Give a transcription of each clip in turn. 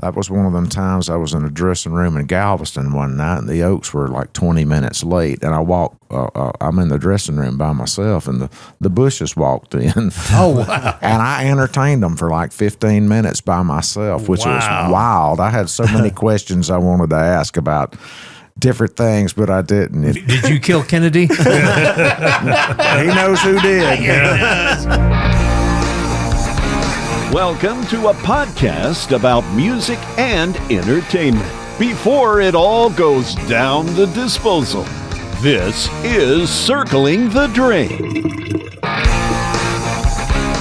That was one of them times I was in a dressing room in Galveston one night, and the Oaks were like 20 minutes late. And I'm in the dressing room by myself, and the Bushes walked in. Oh, wow. And I entertained them for like 15 minutes by myself, which was wild. I had so many questions I wanted to ask about different things, but I didn't. Did you kill Kennedy? He knows who did. Welcome to a podcast about music and entertainment before it all goes down the disposal. This is Circling the Drain.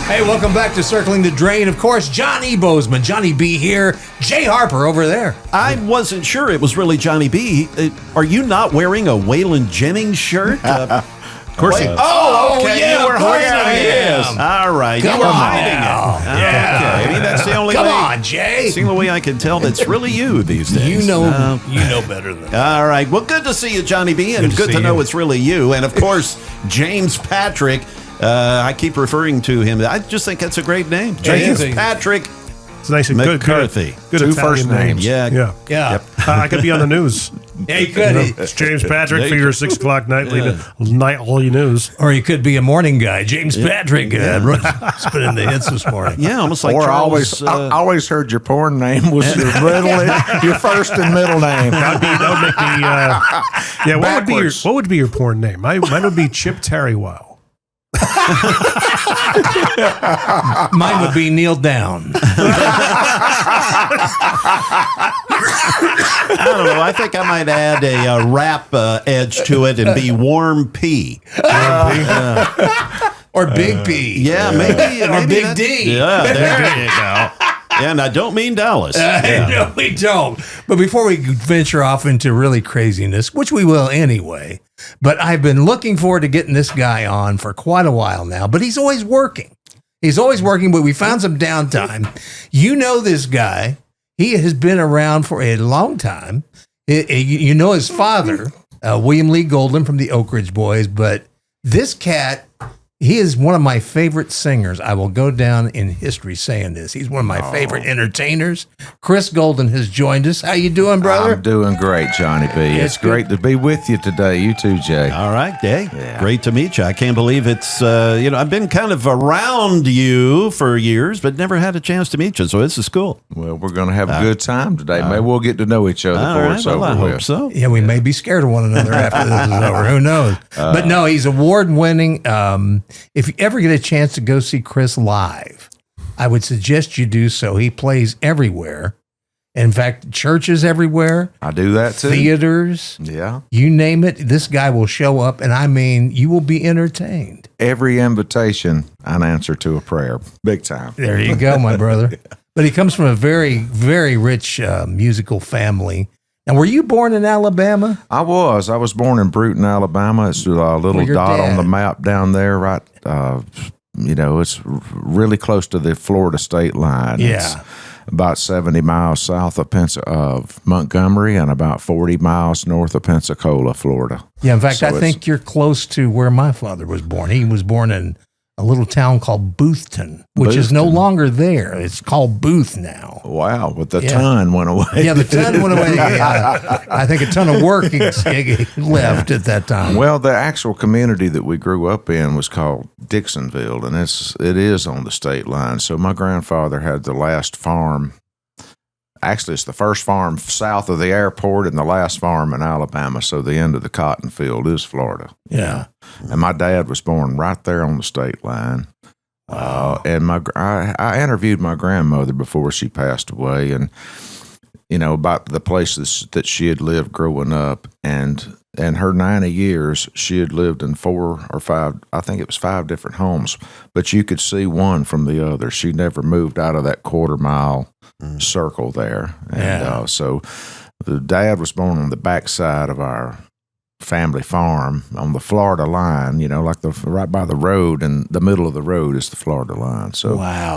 Hey, welcome back to Circling the Drain. Of course, Johnny Bozeman, Johnny B here, Jay Harper over there. I wasn't sure it was really Johnny B. Are you not wearing a Waylon Jennings shirt? Of course. Okay, yeah, you were of course hiding I it. am. Yes. All right, Come you were on hiding now. it. Yeah. Okay. I mean, that's the only Come way. on, Jay. It's the only way I can tell that's really you these days. You know better than that. All right. Well, good to see you, Johnny B, and good to know it's really you. And of course, James Patrick. I keep referring to him. I just think that's a great name, James Patrick. It's nice and McCarthy. Good Two Italian first names. Yeah. Yeah. I could be on the news. Yeah, you could. It's James Patrick for your 6 o'clock nightly nightly news. Or you could be a morning guy. James Patrick spinning the hits this morning. Yeah, almost like Or Charles. I always heard your porn name was your your first and middle name. That would make me. What would be your porn name? Mine would be Chip Terrywell. Mine would be Kneel Down. I don't know. I think I might add a rap edge to it and be Warm P. Or Big P. Yeah, maybe. Or Big D. Yeah, there you go. Yeah, and I don't mean Dallas. No, we don't. But before we venture off into really craziness, which we will anyway, but I've been looking forward to getting this guy on for quite a while now, but he's always working. But we found some downtime. You know this guy. He has been around for a long time. You know his father, William Lee Golden from the Oak Ridge Boys, but this cat, he is one of my favorite singers. I will go down in history saying this. He's one of my favorite entertainers. Chris Golden has joined us. How you doing, brother? I'm doing great, Johnny B. It's great to be with you today. You too, Jay. All right, Jay. Yeah. Great to meet you. I can't believe it's, I've been kind of around you for years, but never had a chance to meet you, so this is cool. Well, we're going to have a good time today. Maybe we'll get to know each other before it's over I with. hope so. Yeah, we may be scared of one another after this is over. Who knows? But no, he's award-winning. If you ever get a chance to go see Chris live, I would suggest you do so. He plays everywhere. In fact, churches everywhere. I do that too. Theaters. Yeah. You name it, this guy will show up, and I mean, you will be entertained. Every invitation, an answer to a prayer. Big time. There you go, my brother. But he comes from a very, very rich musical family. Now, were you born in Alabama? I was born in Bruton, Alabama. It's a little dot on the map down there, right? It's really close to the Florida state line. Yeah. It's about 70 miles south of Montgomery and about 40 miles north of Pensacola, Florida. Yeah, in fact, I think you're close to where my father was born. He was born in a little town called Boothton, which is no longer there. It's called Booth now. Wow, but the ton went away. Yeah, the ton went away. I think a ton of work left at that time. Well, the actual community that we grew up in was called Dixonville, and it is on the state line. So my grandfather had the last farm. Actually, it's the first farm south of the airport and the last farm in Alabama. So the end of the cotton field is Florida. Yeah. And my dad was born right there on the state line. Wow. And I interviewed my grandmother before she passed away, and about the places that she had lived growing up, and her 90 years, she had lived in 4 or 5, I think it was 5 different homes, but you could see one from the other. She never moved out of that quarter-mile circle there. And so the dad was born on the backside of our family farm on the Florida line, like right by the road, and the middle of the road is the Florida line. So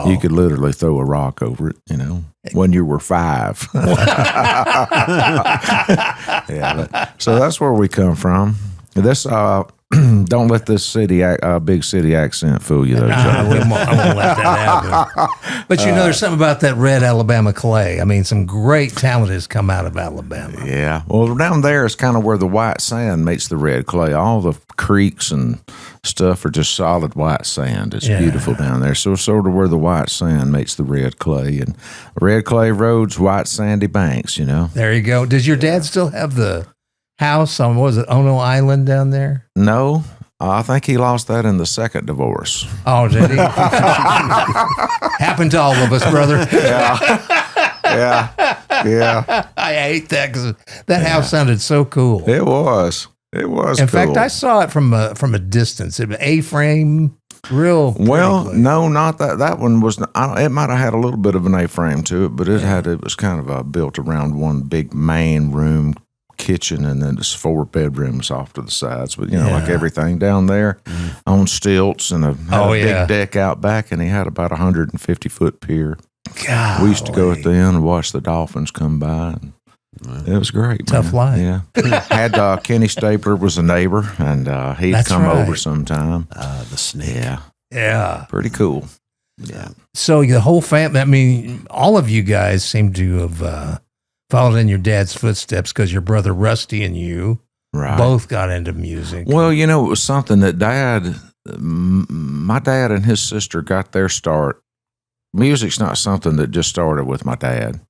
you could literally throw a rock over it, when you were 5. So that's where we come from. This Don't let this big city accent fool you, though. I won't let that happen. But there's something about that red Alabama clay. I mean, some great talent has come out of Alabama. Yeah. Well, down there is kind of where the white sand meets the red clay. All the creeks and stuff are just solid white sand. It's beautiful down there. So sort of where the white sand meets the red clay, and red clay roads, white sandy banks. There you go. Does your dad still have the house on, what was it, Ono Island down there? No, I think he lost that in the second divorce. Oh, did he? Happened to all of us, brother. Yeah. I hate that because that house sounded so cool. It was. In fact, I saw it from a distance. It was A-frame, real. Well, no, not that. That one was. It might have had a little bit of an A-frame to it, but it was kind of built around one big main room, kitchen, and then there's 4 bedrooms off to the sides. But like everything down there, on stilts, and a big deck out back, and he had about 150-foot pier. God, we used to go at the end and watch the dolphins come by. It was great. Tough life. Yeah. Had Kenny Stapler was a neighbor, and he'd come over sometime. The snake. Yeah. Pretty cool. Yeah. So the whole family, I mean, all of you guys seem to have followed in your dad's footsteps because your brother Rusty and you both got into music. Well, it was something that my dad and his sister got their start. Music's not something that just started with my dad.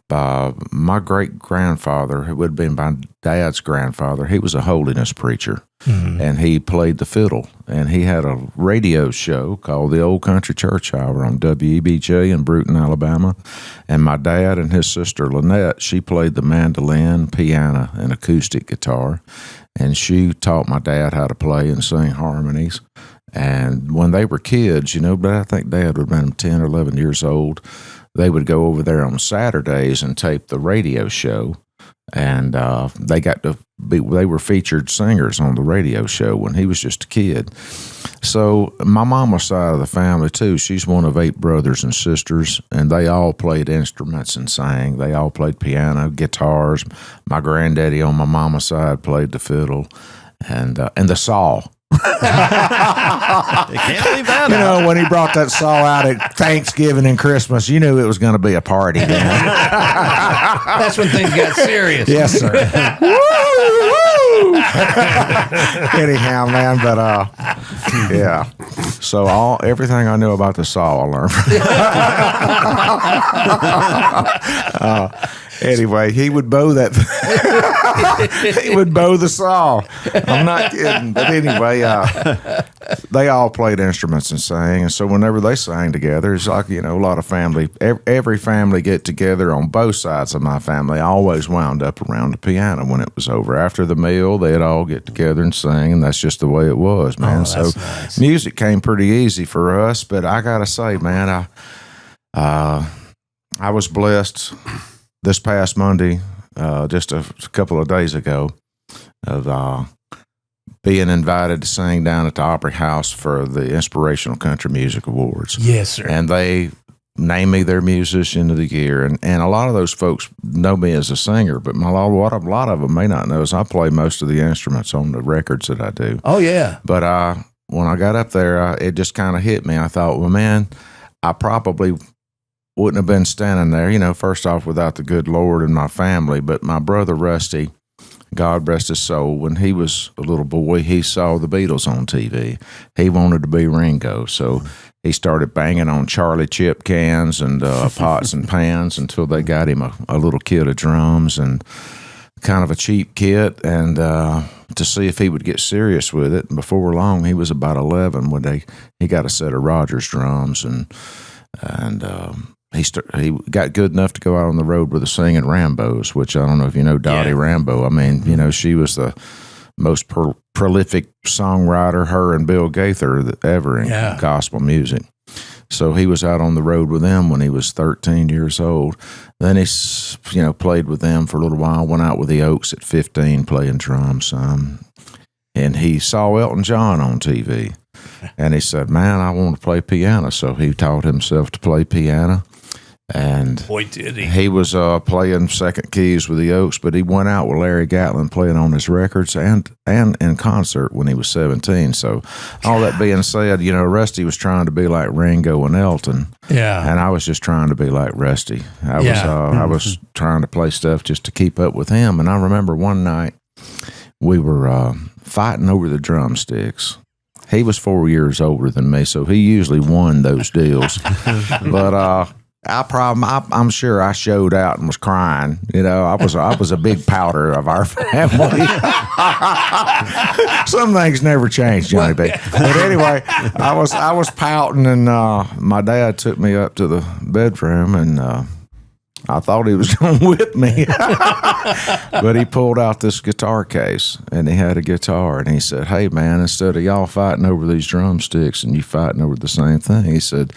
My great-grandfather, who would have been my dad's grandfather, he was a holiness preacher, and he played the fiddle, and he had a radio show called the Old Country Church Hour on WEBJ in Bruton, Alabama, and my dad and his sister Lynette, she played the mandolin, piano, and acoustic guitar, and she taught my dad how to play and sing harmonies. And when they were kids, but I think Dad would have been 10 or 11 years old, they would go over there on Saturdays and tape the radio show. And they were featured singers on the radio show when he was just a kid. So my mama's side of the family, too, she's one of 8 brothers and sisters, and they all played instruments and sang. They all played piano, guitars. My granddaddy on my mama's side played the fiddle and the saw. You can't leave that out. When he brought that saw out at Thanksgiving and Christmas, you knew it was going to be a party then. That's when things got serious. Yes, sir. Anyhow, man, but yeah. So everything I knew about the saw, I learned. Anyway, he would bow that. He would bow the saw. I'm not kidding. But anyway, they all played instruments and sang. And so whenever they sang together, it's like, a lot of family, every family get together on both sides of my family always wound up around the piano when it was over. After the meal, they'd all get together and sing. And that's just the way it was, man. So nice. Music came pretty easy for us. But I got to say, man, I was blessed this past Monday, just a couple of days ago, of being invited to sing down at the Opry House for the Inspirational Country Music Awards. Yes, sir. And they named me their Musician of the Year. And a lot of those folks know me as a singer, but what a lot of them may not know is I play most of the instruments on the records that I do. Oh, yeah. But when I got up there, it just kind of hit me. I thought, well, man, I probably wouldn't have been standing there, first off, without the good Lord and my family. But my brother Rusty, God rest his soul, when he was a little boy, he saw the Beatles on TV. He wanted to be Ringo, so he started banging on Charlie Chip cans and pots and pans until they got him a little kit of drums and kind of a cheap kit, and to see if he would get serious with it. And before long, he was about 11 when he got a set of Rogers drums, and he got good enough to go out on the road with the Singing Rambos, which I don't know if you know Dottie Rambo. I mean, she was the most prolific songwriter, her and Bill Gaither, ever in gospel music. So he was out on the road with them when he was 13 years old. Then he, played with them for a little while, went out with the Oaks at 15 playing drums. And he saw Elton John on TV. And he said, man, I want to play piano. So he taught himself to play piano. And Boy, did he. he was playing second keys with the Oaks, but he went out with Larry Gatlin playing on his records and in concert when he was 17. So all that being said, Rusty was trying to be like Ringo and Elton. Yeah. And I was just trying to be like Rusty. I was trying to play stuff just to keep up with him. And I remember one night we were fighting over the drumsticks. He was 4 years older than me, so he usually won those deals. But I'm sure I showed out and was crying. I was a big powder of our family. Some things never change, Johnny B. But anyway, I was pouting, and my dad took me up to the bedroom, and I thought he was going to whip me. But he pulled out this guitar case, and he had a guitar, and he said, "Hey, man, instead of y'all fighting over these drumsticks and you fighting over the same thing," he said,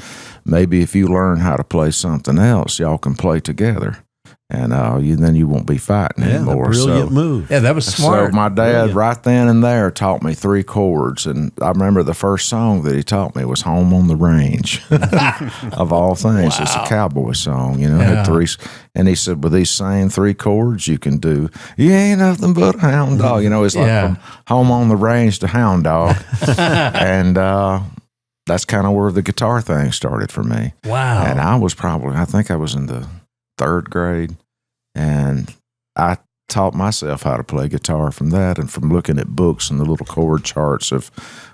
"maybe if you learn how to play something else, y'all can play together. And then you won't be fighting anymore." Brilliant move. Yeah, that was smart. So my dad right then and there taught me 3 chords. And I remember the first song that he taught me was Home on the Range, of all things. Wow. It's a cowboy song, It had 3. And he said, with these same 3 chords, you can do, "You ain't nothing but a hound dog." It's like from Home on the Range to Hound Dog. And that's kind of where the guitar thing started for me. Wow. And I think I was in the 3rd grade, and I taught myself how to play guitar from that, and from looking at books and the little chord charts of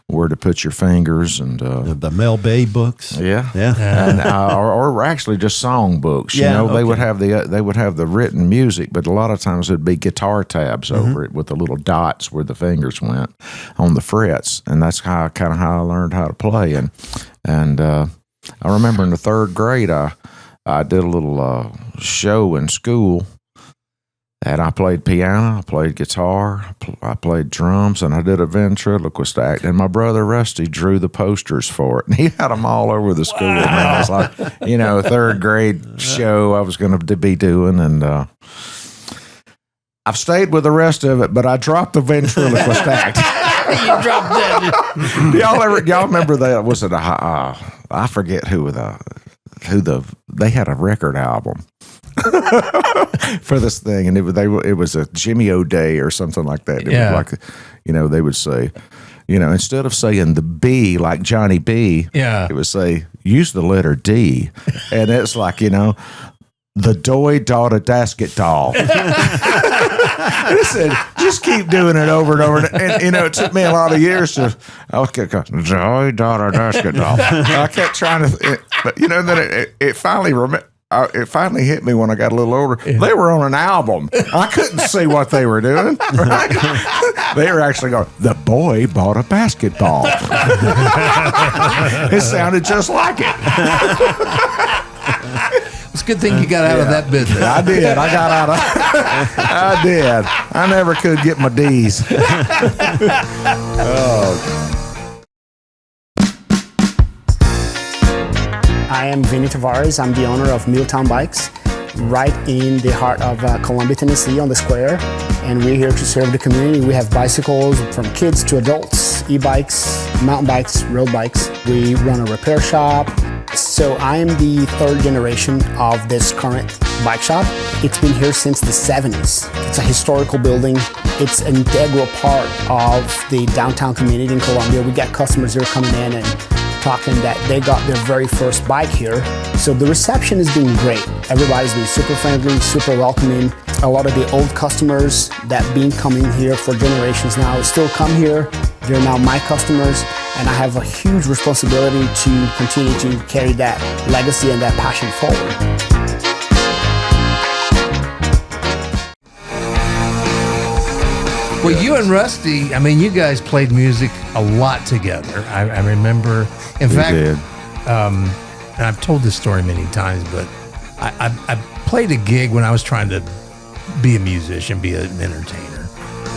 where to put your fingers, and the Mel Bay books. Yeah. And or actually just song books. They would have the written music, but a lot of times it'd be guitar tabs over it with the little dots where the fingers went on the frets, and that's how I learned how to play. And I remember in the 3rd grade, I did a little show in school, and I played piano, I played guitar, I played drums, and I did a ventriloquist act. And my brother Rusty drew the posters for it, and he had them all over the school. And I was like, a 3rd grade show I was going to be doing, and I've stayed with the rest of it, but I dropped the ventriloquist act. You dropped that. Y'all remember that? Was it I forget who they had a record album for this thing, and it was a Jimmy O'Day or something like that. It was like, they would say, instead of saying the B like Johnny B, it would say, use the letter D. And it's like, the Doy Daughter Dasket Doll. And it said, just keep doing it over and over. And it took me a lot of years to, I kept going, Doy Daughter Dasket Doll. I kept trying to, but then it finally it finally hit me when I got a little older. Yeah. They were on an album. I couldn't see what they were doing. Right? They were actually going, the boy bought a basketball. It sounded just like it. It's a good thing you got out of that business. I did. I got out of I did. I never could get my D's. I am Vinny Tavares. I'm the owner of Milltown Bikes, right in the heart of Columbia, Tennessee, on the square. And we're here to serve the community. We have bicycles from kids to adults, e-bikes, mountain bikes, road bikes. We run a repair shop. So I am the 3rd generation of this current bike shop. It's been here since the 70s. It's a historical building. It's an integral part of the downtown community in Columbia. We got customers here coming in and talking that they got their very first bike here. So the reception has been great. Everybody's been super friendly, super welcoming. A lot of the old customers that been coming here for generations now still come here. They're now my customers, and I have a huge responsibility to continue to carry that legacy and that passion forward. Well, you and Rusty, I mean, you guys played music a lot together. I remember, in fact, and I've told this story many times, but I played a gig when I was trying to be a musician, be an entertainer.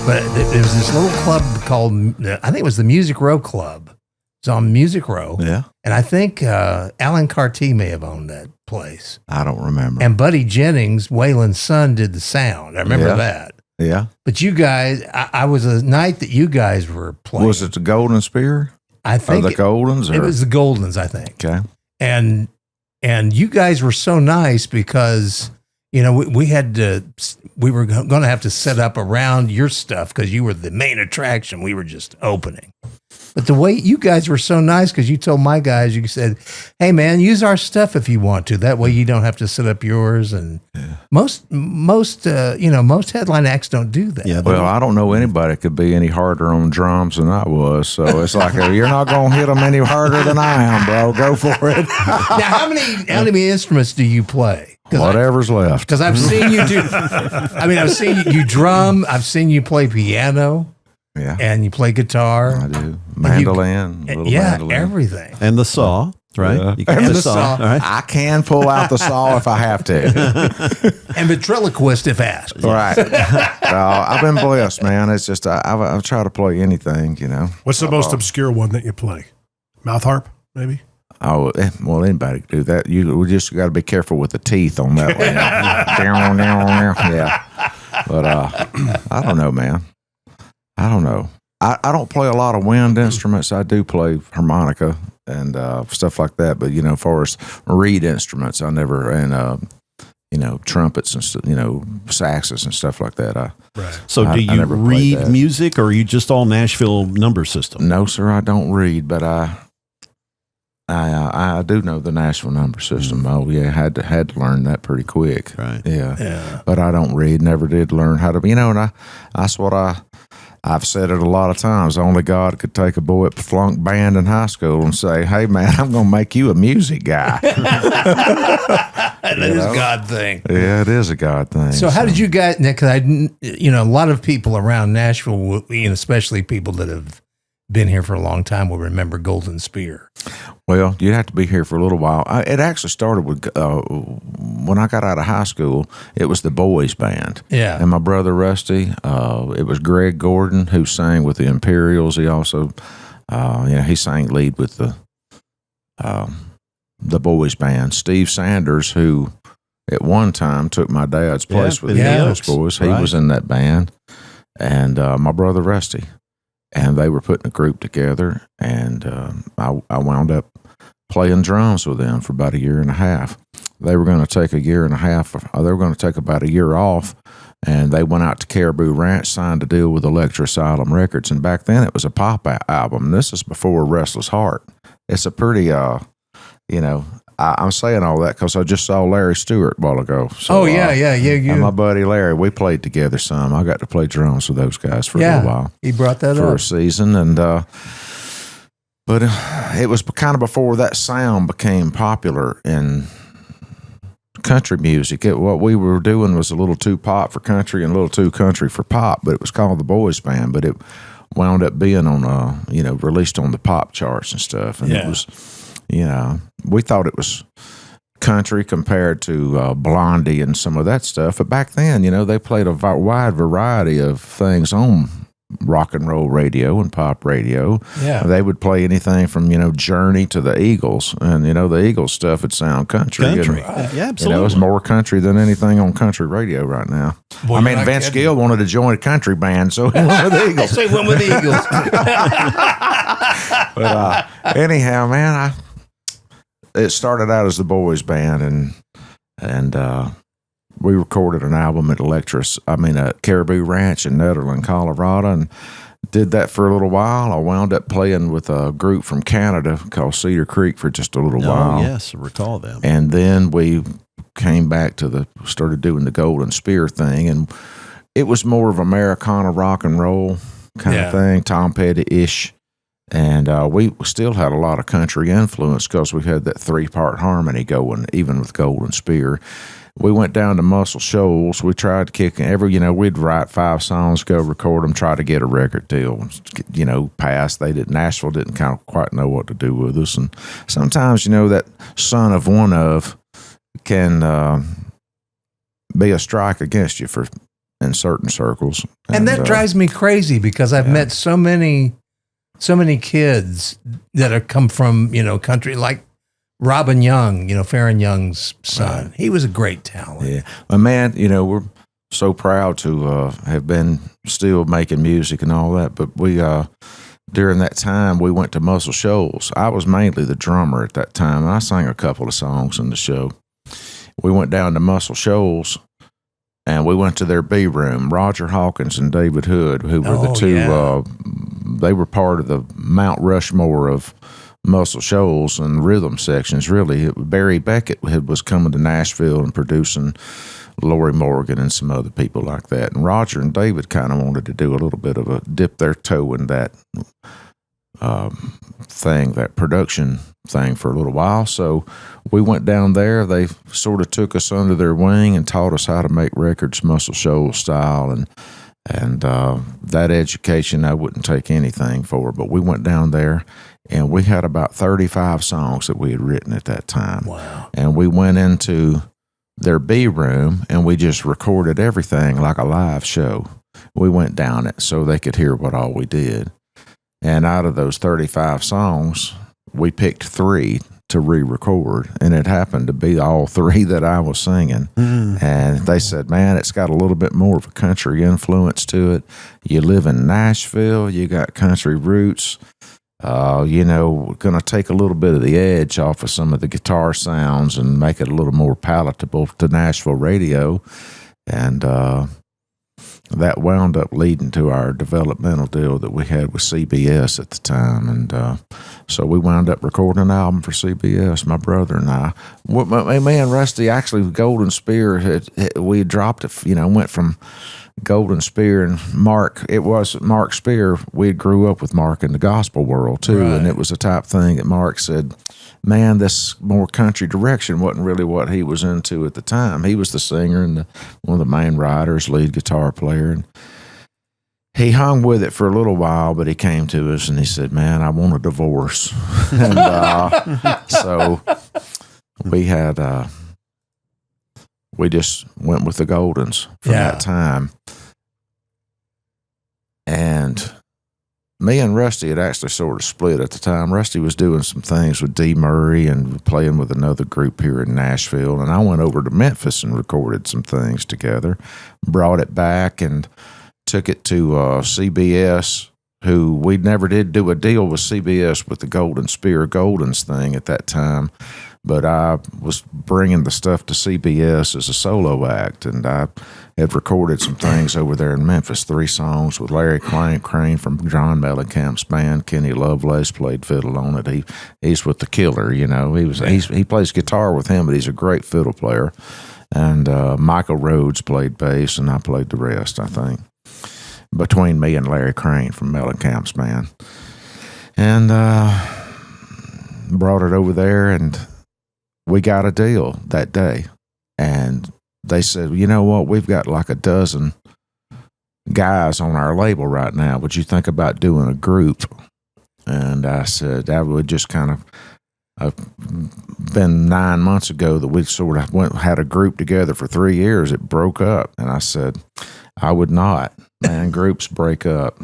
But there was this little club called, I think it was the Music Row Club. It's on Music Row. Yeah. And I think Alan Carty may have owned that place. I don't remember. And Buddy Jennings, Waylon's son, did the sound. I remember that. Yeah. But you guys, I was a night that you guys were playing. Was it the Golden Spear? I think the Goldens? It was the Goldens, I think. Okay. And And you guys were so nice because, we were going to have to set up around your stuff because you were the main attraction. We were just opening. But the way you guys were so nice because you told my guys, you said, hey, man, use our stuff if you want to. That way you don't have to set up yours. And most headline acts don't do that. Yeah, Well, I don't know anybody could be any harder on drums than I was. So it's like, you're not going to hit them any harder than I am, bro. Go for it. Now, how many instruments do you play? Whatever's left. Because I've seen you do, I've seen you drum. I've seen you play piano. Yeah. And you play guitar. I do. Mandolin. Mandolin. Everything. and the saw, right? Yeah. You can And have the the saw. saw. All right. I can pull out the saw if I have to. And ventriloquist if asked. Right. I've been blessed, man. It's just, I've tried to play anything, What's the most obscure one that you play? Mouth harp, maybe? Oh, well, anybody can do that. We just got to be careful with the teeth on that one. Yeah. But I don't know, man. I don't know. I don't play a lot of wind instruments. I do play harmonica and stuff like that. But, as far as reed instruments, I never, and, trumpets and, saxes and stuff like that. Right. So I do you never played read that. music, or are you just all Nashville number system? No, sir, I don't read, but I do know the Nashville number system. Oh, yeah, had to learn that pretty quick. Right. Yeah. But I don't read, never did learn how to, and that's what I've said it a lot of times. Only God could take a boy at flunk band in high school and say, hey, man, I'm going to make you a music guy. That is a God thing. Yeah, it is a God thing. So how did you guys, because a lot of people around Nashville, especially people that have been here for a long time, will remember Golden Spear. Well, you'd have to be here for a little while. It actually started with, when I got out of high school, it was the boys band. Yeah. And my brother Rusty, it was Greg Gordon who sang with the Imperials. He also, he sang lead with the boys band. Steve Sanders, who at one time took my dad's place with the Elvis boys, he was in that band. And my brother Rusty. And they were putting a group together, and I wound up playing drums with them for about a year and a half. They were going to take a year and a half. They were going to take about a year off, and they went out to Caribou Ranch, signed a deal with Electra Asylum Records. And back then, it was a pop album. This is before Restless Heart. It's a pretty, I'm saying all that because I just saw Larry Stewart a while ago. So, Yeah. And my buddy Larry, we played together some. I got to play drums with those guys for a little while. He brought that for up. a season, and but it was kind of before that sound became popular in country music. What we were doing was a little too pop for country and a little too country for pop, but it was called the Boys Band. But it wound up being on, released on the pop charts and stuff, and it was. We thought it was country compared to Blondie and some of that stuff. But back then, they played a wide variety of things on rock and roll radio and pop radio. Yeah. They would play anything from, Journey to the Eagles. And, the Eagles stuff would sound country. Country. And, Yeah, absolutely. it's more country than anything on country radio right now. Boy, Vince Gill wanted to join a country band, so he went with the Eagles. So he went with the Eagles. But anyhow, man, it started out as the boys band, and we recorded an album at Caribou Ranch in Netherland, Colorado, and did that for a little while. I wound up playing with a group from Canada called Cedar Creek for just a little while. Oh, yes, I recall them. And then we came back started doing the Golden Spear thing, and it was more of Americana rock and roll kind of thing, Tom Petty-ish. And we still had a lot of country influence because we had that 3-part harmony going, even with Golden Spear. We went down to Muscle Shoals. We tried to kick we'd write 5 songs, go record them, try to get a record deal, pass. Nashville didn't kind of quite know what to do with us. And sometimes, that son of one of can be a strike against you in certain circles. And that drives me crazy because I've met so many kids that have come from, country, like Robin Young, Farron Young's son. Right. He was a great talent. Yeah. But man, we're so proud to have been still making music and all that. But we during that time, we went to Muscle Shoals. I was mainly the drummer at that time, and I sang a couple of songs in the show. We went down to Muscle Shoals, and we went to their B room. Roger Hawkins and David Hood, who were the two, they were part of the Mount Rushmore of Muscle Shoals and rhythm sections, really. Barry Beckett was coming to Nashville and producing Lori Morgan and some other people like that. And Roger and David kind of wanted to do a little bit of a dip their toe in that thing, that production thing for a little while. So we went down there. They sort of took us under their wing and taught us how to make records Muscle Shoals style. And that education I wouldn't take anything for, but we went down there and we had about 35 songs that we had written at that time. Wow. And we went into their B room and we just recorded everything like a live show. We went down it so they could hear what all we did. And out of those 35 songs, we picked 3 to re-record, and it happened to be all 3 that I was singing. And they said, man, it's got a little bit more of a country influence to it. You live in Nashville, you got country roots. Going to take a little bit of the edge off of some of the guitar sounds and make it a little more palatable to Nashville radio. And that wound up leading to our developmental deal that we had with CBS at the time. And so we wound up recording an album for CBS, my brother and I. Me and Rusty, actually, Golden Spear, we dropped it, went from Golden Spear and Mark. It was Mark Spear. We grew up with Mark in the gospel world too, right. And it was the type thing that Mark said, man, this more country direction wasn't really what he was into at the time. He was the singer and one of the main writers, lead guitar player, and he hung with it for a little while, but he came to us and he said, man, I want a divorce. And so we had we just went with the Goldens from that time. And me and Rusty had actually sort of split at the time. Rusty was doing some things with D. Murray and playing with another group here in Nashville. And I went over to Memphis and recorded some things together, brought it back and took it to CBS, who we never did do a deal with CBS with the Golden Spear Goldens thing at that time. But I was bringing the stuff to CBS as a solo act, and I had recorded some things over there in Memphis, 3 songs with Larry Crane from John Mellencamp's band. Kenny Lovelace played fiddle on it. He's with the Killer, he plays guitar with him, but he's a great fiddle player. And Michael Rhodes played bass, and I played the rest, I think, between me and Larry Crane from Mellencamp's band. And brought it over there, and we got a deal that day. And they said, you know what, we've got like a dozen guys on our label right now. Would you think about doing a group? And I said, that would just kind of been 9 months ago that we sort of had a group together for 3 years. It broke up. And I said, I would not. Man, groups break up,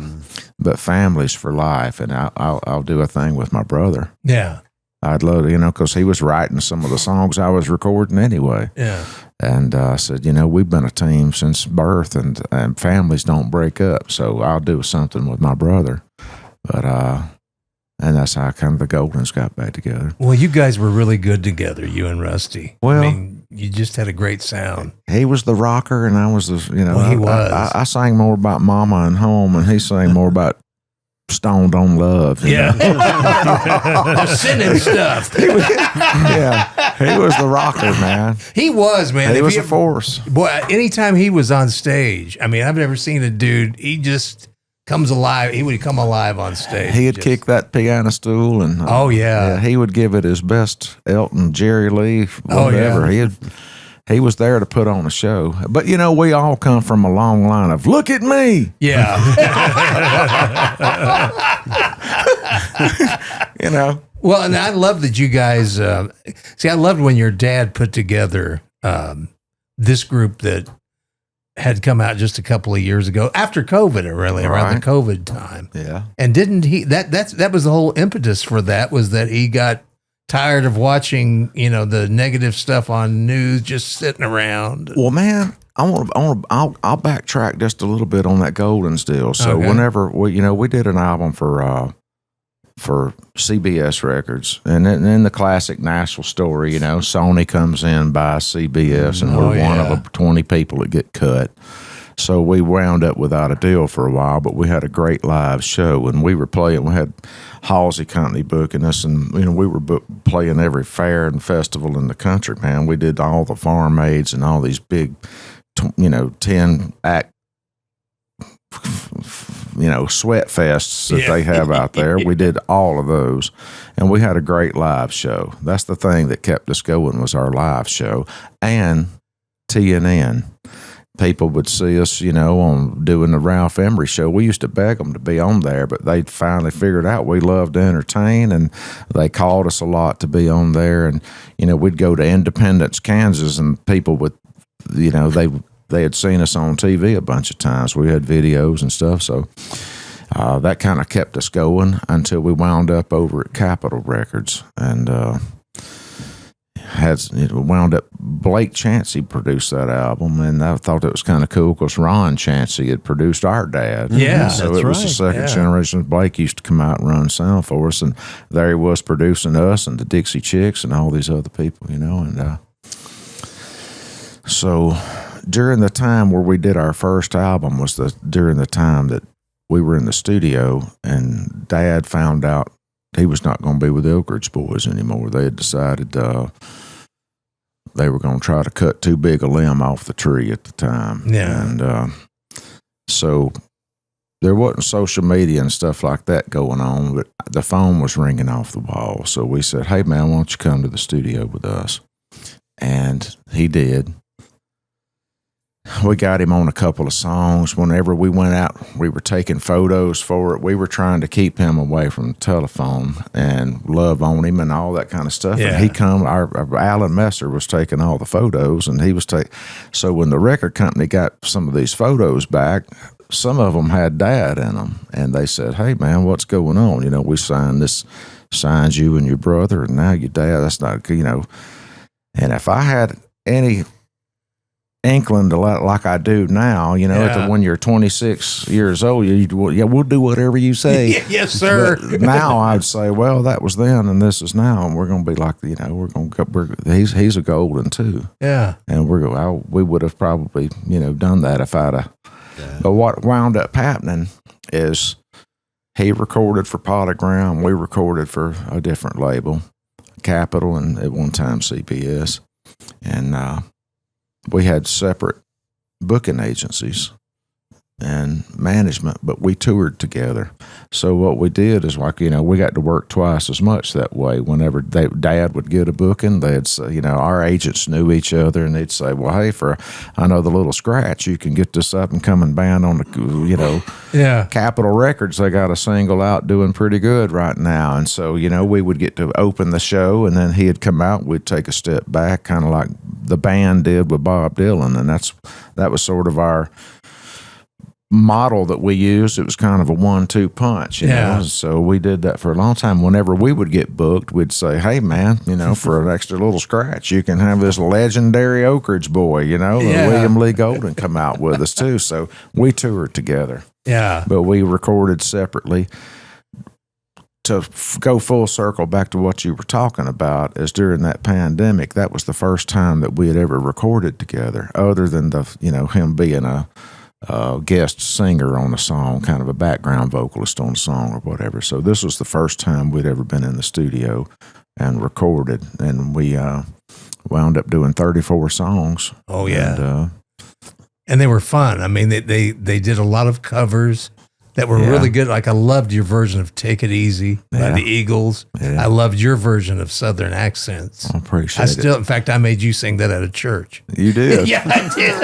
but families for life. And I'll do a thing with my brother. Yeah. I'd love to, because he was writing some of the songs I was recording anyway. Yeah. And I said, we've been a team since birth, and families don't break up, so I'll do something with my brother. But and that's how kind of the Goldens got back together. Well, you guys were really good together, you and Rusty. Well, you just had a great sound. He was the rocker, and I was the, he was. I sang more about Mama and Home, and he sang more about Stoned on Love. The sinning stuff. He was the rocker, man. He was, man. He was a force. Boy, anytime he was on stage, I've never seen a dude, he just comes alive. He would come alive on stage. He'd kick that piano stool, and he would give it his best. Elton, Jerry Lee, whatever. He was there to put on a show. But, we all come from a long line of, look at me. Yeah. Well, and I love that you guys, I loved when your dad put together this group that had come out just a couple of years ago after COVID, around the COVID time. Yeah. And didn't he, that was the whole impetus for that, was that he got tired of watching, the negative stuff on news, just sitting around. Well, man, I'll backtrack just a little bit on that Goldens deal. So whenever we did an album for for CBS records. And then the classic Nashville story, Sony comes in, buys CBS, and we're one of the 20 people that get cut. So we wound up without a deal for a while, but we had a great live show, and we were playing. We had Halsey Company booking us, and we were playing every fair and festival in the country. Man, we did all the Farm Aids and all these big, 10-act, sweat fests that they have out there. We did all of those, and we had a great live show. That's the thing that kept us going, was our live show. And TNN. People would see us, on doing the Ralph Emery show. We used to beg them to be on there, but they finally figured out we loved to entertain, and they called us a lot to be on there. And, we'd go to Independence, Kansas, and people would, they had seen us on TV a bunch of times. We had videos and stuff, so that kind of kept us going until we wound up over at Capitol Records, and wound up. Blake Chansey produced that album, and I thought it was kind of cool because Ron Chansey had produced our dad. Yeah, so it was the second generation. Blake used to come out and run sound for us, and there he was producing us and the Dixie Chicks and all these other people, and so during the time where we did our first album was during the time that we were in the studio, and Dad found out he was not going to be with the Oak Ridge Boys anymore. They had decided they were going to try to cut too big a limb off the tree at the time. Yeah. And so there wasn't social media and stuff like that going on, but the phone was ringing off the wall. So we said, hey, man, why don't you come to the studio with us? And he did. We got him on a couple of songs. Whenever we went out, we were taking photos for it. We were trying to keep him away from the telephone and love on him and all that kind of stuff. Yeah. And he come, our Alan Messer was taking all the photos, and he was so when the record company got some of these photos back, some of them had Dad in them, and they said, hey, man, what's going on? We signed you and your brother, and now your dad, that's not, And if I had any inkling to like I do now, when you're 26 years old, we'll do whatever you say. Yes, sir. But now I'd say, well, that was then and this is now, and we're going to be like, he's a golden too. Yeah. And we would have probably, done that if I'd have. Yeah. But what wound up happening is he recorded for Polygram. We recorded for a different label, Capitol, and at one time CBS. And, we had separate booking agencies and management, but we toured together. So what we did is we got to work twice as much that way. Whenever Dad would get a booking, they'd say, our agents knew each other, and they'd say, well, hey, for another little scratch, you can get this up and come and band on the, Capitol Records. They got a single out doing pretty good right now. And so, we would get to open the show, and then he'd come out, we'd take a step back, kind of like the band did with Bob Dylan. And that was sort of our model that we used. It was kind of a 1-2 punch, you know. So we did that for a long time. Whenever we would get booked, we'd say, hey, man, for an extra little scratch, you can have this legendary Oak Ridge boy, William Lee Golden come out with us too. So we toured together. Yeah. But we recorded separately. To go full circle back to what you were talking about, is during that pandemic, that was the first time that we had ever recorded together, other than him being a guest singer on a song, kind of a background vocalist on a song or whatever. So this was the first time we'd ever been in the studio and recorded, and we wound up doing 34 songs. Oh yeah, and they were fun. I mean, they did a lot of covers that were really good. Like I loved your version of "Take It Easy" by the Eagles. Yeah. I loved your version of Southern Accents. I appreciate it. In fact, I made you sing that at a church. You did? Yeah, I did.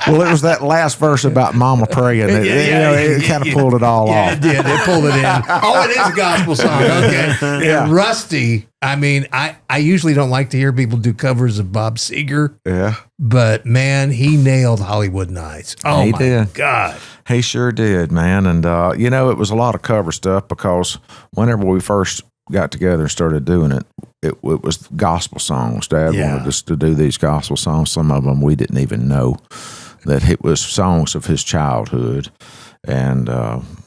Well, it was that last verse about Mama praying. It kind of pulled it all off. Yeah, it did. It pulled it in. Oh, it is a gospel song. Okay. Yeah. And Rusty, I mean, I usually don't like to hear people do covers of Bob Seger. Yeah. But, man, he nailed Hollywood Nights. Oh, he did. God. He sure did, man. And, it was a lot of cover stuff, because whenever we first got together and started doing it, it was gospel songs. Dad wanted us to do these gospel songs. Some of them we didn't even know that it was songs of his childhood. And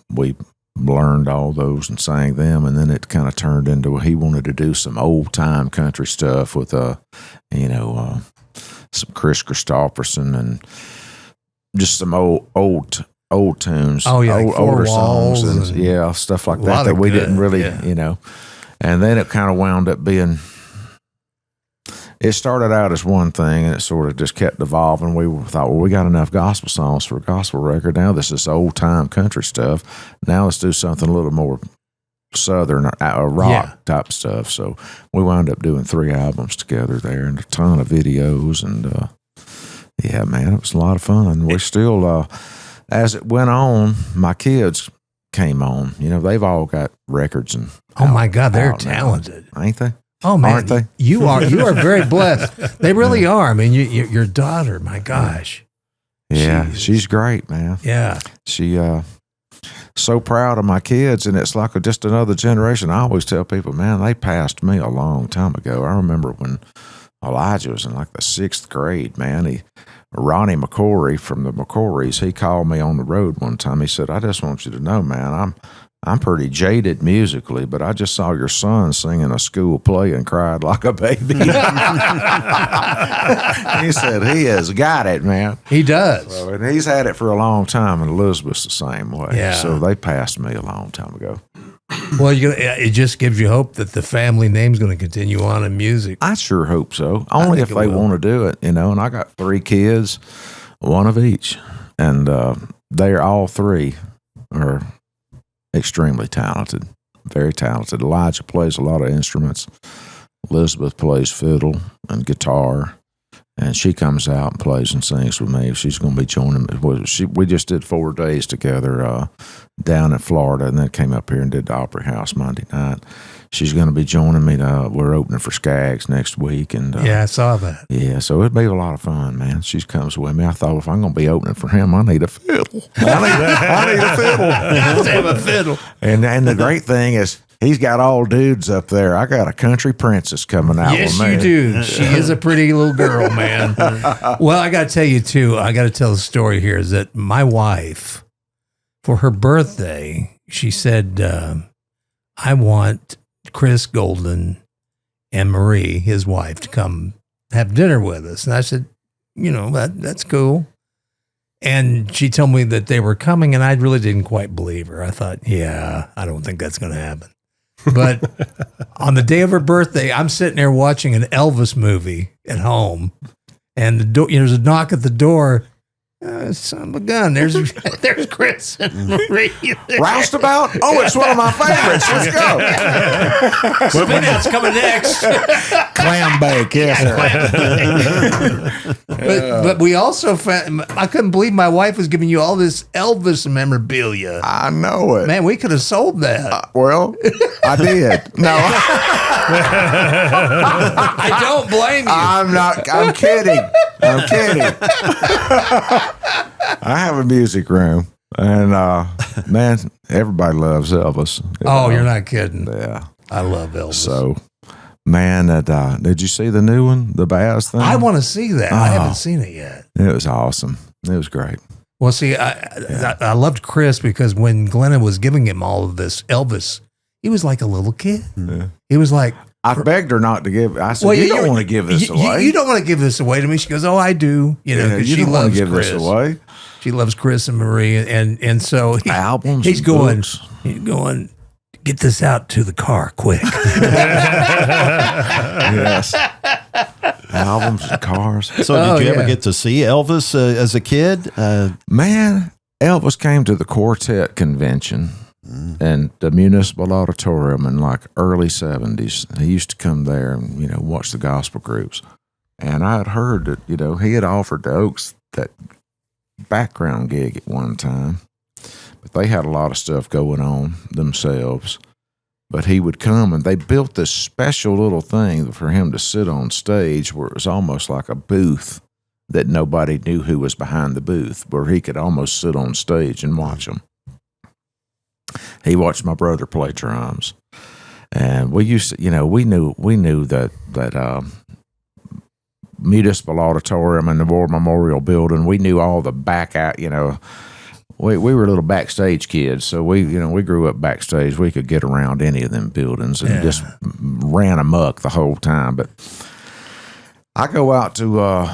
we learned all those and sang them, and then it kind of turned into he wanted to do some old time country stuff with some Chris Christopherson and just some old tunes. Oh yeah, like older songs and stuff like that we didn't really and then it kind of wound up being. It started out as one thing, and it sort of just kept evolving. We thought, well, we got enough gospel songs for a gospel record. Now this is old time country stuff. Now let's do something a little more southern or rock type stuff. So we wound up doing 3 albums together there, and a ton of videos. And man, it was a lot of fun. And we still, as it went on, my kids came on. They've all got records and. Oh my God, they're talented, ain't they? Oh man, aren't they? You are very blessed. They really are. I mean, your daughter, my gosh. Yeah, she's great, man. Yeah, she so proud of my kids, and it's like just another generation. I always tell people, man, they passed me a long time ago. I remember when Elijah was in like the 6th grade, man. Ronnie McCory from the McCorys, he called me on the road one time. He said, I just want you to know, man, I'm pretty jaded musically, but I just saw your son singing a school play and cried like a baby. He said he has got it, man. He does. So, and he's had it for a long time, and Elizabeth's the same way. Yeah. So they passed me a long time ago. Well, it just gives you hope that the family name's going to continue on in music. I sure hope so. Only if they want to do it, And I got 3 kids, one of each, and they're all 3 are extremely talented, very talented. Elijah plays a lot of instruments. Elizabeth plays fiddle and guitar, and she comes out and plays and sings with me. She's going to be joining me. We just did 4 days together down in Florida, and then came up here and did the Opry House Monday night. She's going to be joining me. We're opening for Skaggs next week, and I saw that. Yeah, so it'd be a lot of fun, man. She comes with me. I thought if I'm going to be opening for him, I need a fiddle. I need a fiddle. Let's have a fiddle. And the great thing is, he's got all dudes up there. I got a country princess coming out with me. Yes, you do. She is a pretty little girl, man. Well, I got to tell you, too, I got to tell the story here, is that my wife, for her birthday, she said, I want Chris Golden and Marie, his wife, to come have dinner with us. And I said, that's cool. And she told me that they were coming, and I really didn't quite believe her. I thought, I don't think that's going to happen. But on the day of her birthday, I'm sitting there watching an Elvis movie at home, and there's a knock at the door. Son of a gun. There's Chris and Marie. Roustabout? Oh, it's one of my favorites. Let's go. Spin-out's coming next. Clam bake, yes. But we also found, I couldn't believe my wife was giving you all this Elvis memorabilia. I know it. Man, we could have sold that. Well, I did. No. I don't blame you. I'm kidding. I have a music room, and man, everybody loves Elvis. You're not kidding. Yeah, I love Elvis. So, man, did you see the new one, the Bass thing? I want to see that. I haven't seen it yet. It was awesome. It was great. Well, see, I loved Chris because when Glenna was giving him all of this Elvis, he was like a little kid. Yeah. He was like, I begged her not to give. I said, you don't want to give this away. You don't want to give this away to me. She goes, oh, I do. Because she loves Chris. This away. She loves Chris and Marie, and so albums. He's going, get this out to the car quick. Yes. Albums and cars. So did you ever get to see Elvis as a kid? Man, Elvis came to the quartet convention and the Municipal Auditorium in like early 70s. He used to come there and, watch the gospel groups. And I had heard that, he had offered the Oaks that background gig at one time, but they had a lot of stuff going on themselves. But he would come, and they built this special little thing for him to sit on stage where it was almost like a booth that nobody knew who was behind the booth, where he could almost sit on stage and watch them. He watched my brother play drums, and we used to, we knew that Municipal Auditorium and the War Memorial Building. We knew all the back out, we were little backstage kids, so we grew up backstage. We could get around any of them buildings and just ran amok the whole time. But I go out to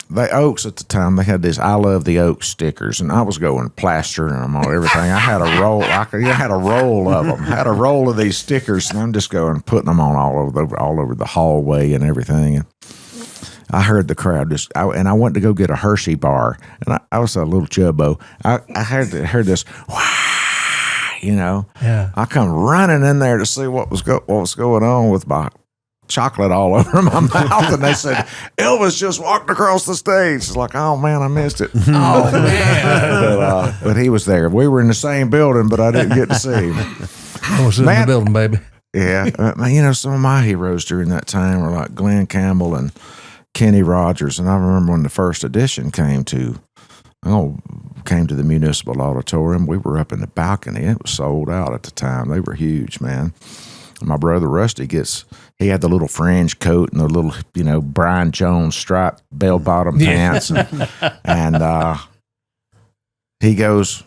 the Oaks at the time. They had these "I Love the Oaks" stickers, and I was going plastering them on everything. I had a roll. I had a roll of them. Had a roll of these stickers, and I'm just going putting them on all over the hallway and everything. And I heard the crowd and I went to go get a Hershey bar, and I was a little chubbo. I heard this, Yeah. I come running in there to see what was going on with my chocolate all over my mouth, and they said Elvis just walked across the stage. It's like, oh man, I missed it. Oh man! But he was there. We were in the same building, but I didn't get to see him. I was in the building, baby. Yeah, some of my heroes during that time were like Glen Campbell and Kenny Rogers, and I remember when the first edition came to the Municipal Auditorium. We were up in the balcony. It was sold out at the time. They were huge, man. My brother Rusty he had the little fringe coat and the little, Brian Jones striped bell-bottom pants. And he goes,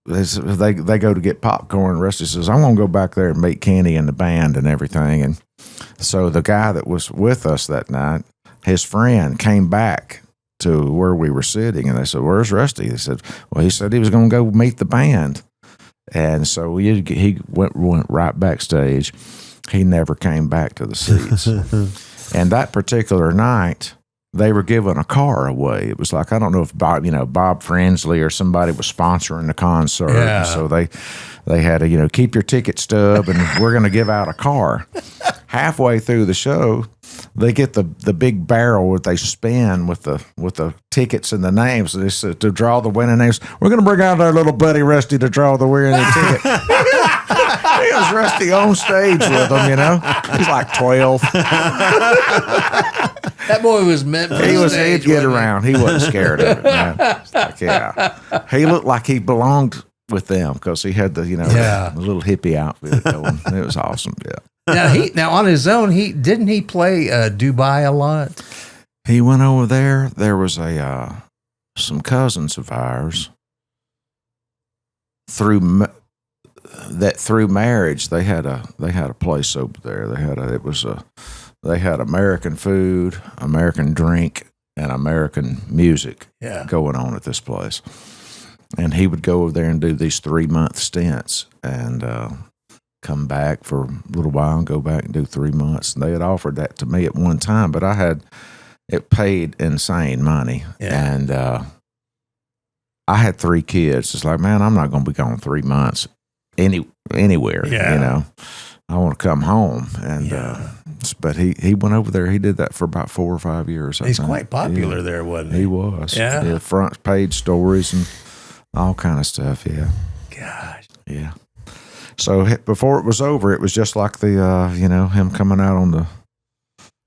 they go to get popcorn. Rusty says, I'm going to go back there and meet Kenny and the band and everything. And so the guy that was with us that night, his friend came back to where we were sitting, and they said, where's Rusty? They said, well, he said he was going to go meet the band. And so he went right backstage. He never came back to the seats. And that particular night, they were giving a car away. It was like, I don't know if Bob Frensley or somebody was sponsoring the concert. Yeah. And so they had to, keep your ticket stub, and we're going to give out a car. Halfway through the show, they get the big barrel that they spin with the tickets and the names. They said to draw the winning names. We're going to bring out our little buddy Rusty to draw the winning ticket. He was Rusty on stage with them, He's like 12. That boy was meant for He'd get around. He wasn't scared of it, man. Like, he looked like he belonged with them because he had the little hippie outfit going. It was awesome. Yeah. Now on his own, didn't he play Dubai a lot? He went over there. There was some cousins of ours through marriage. They had a place over there. They had American food, American drink, and American music going on at this place. And he would go over there and do these 3-month stints and come back for a little while and go back and do 3 months. And they had offered that to me at one time, but it paid insane money. Yeah. And I had 3 kids. It's like, man, I'm not going to be gone 3 months anywhere, I want to come home. And but he went over there. He did that for about 4 or 5 years. He's quite popular there, wasn't he? He was. Yeah. Front page stories and all kind of stuff. Yeah. Gosh. Yeah. So before it was over, it was just like the him coming out on the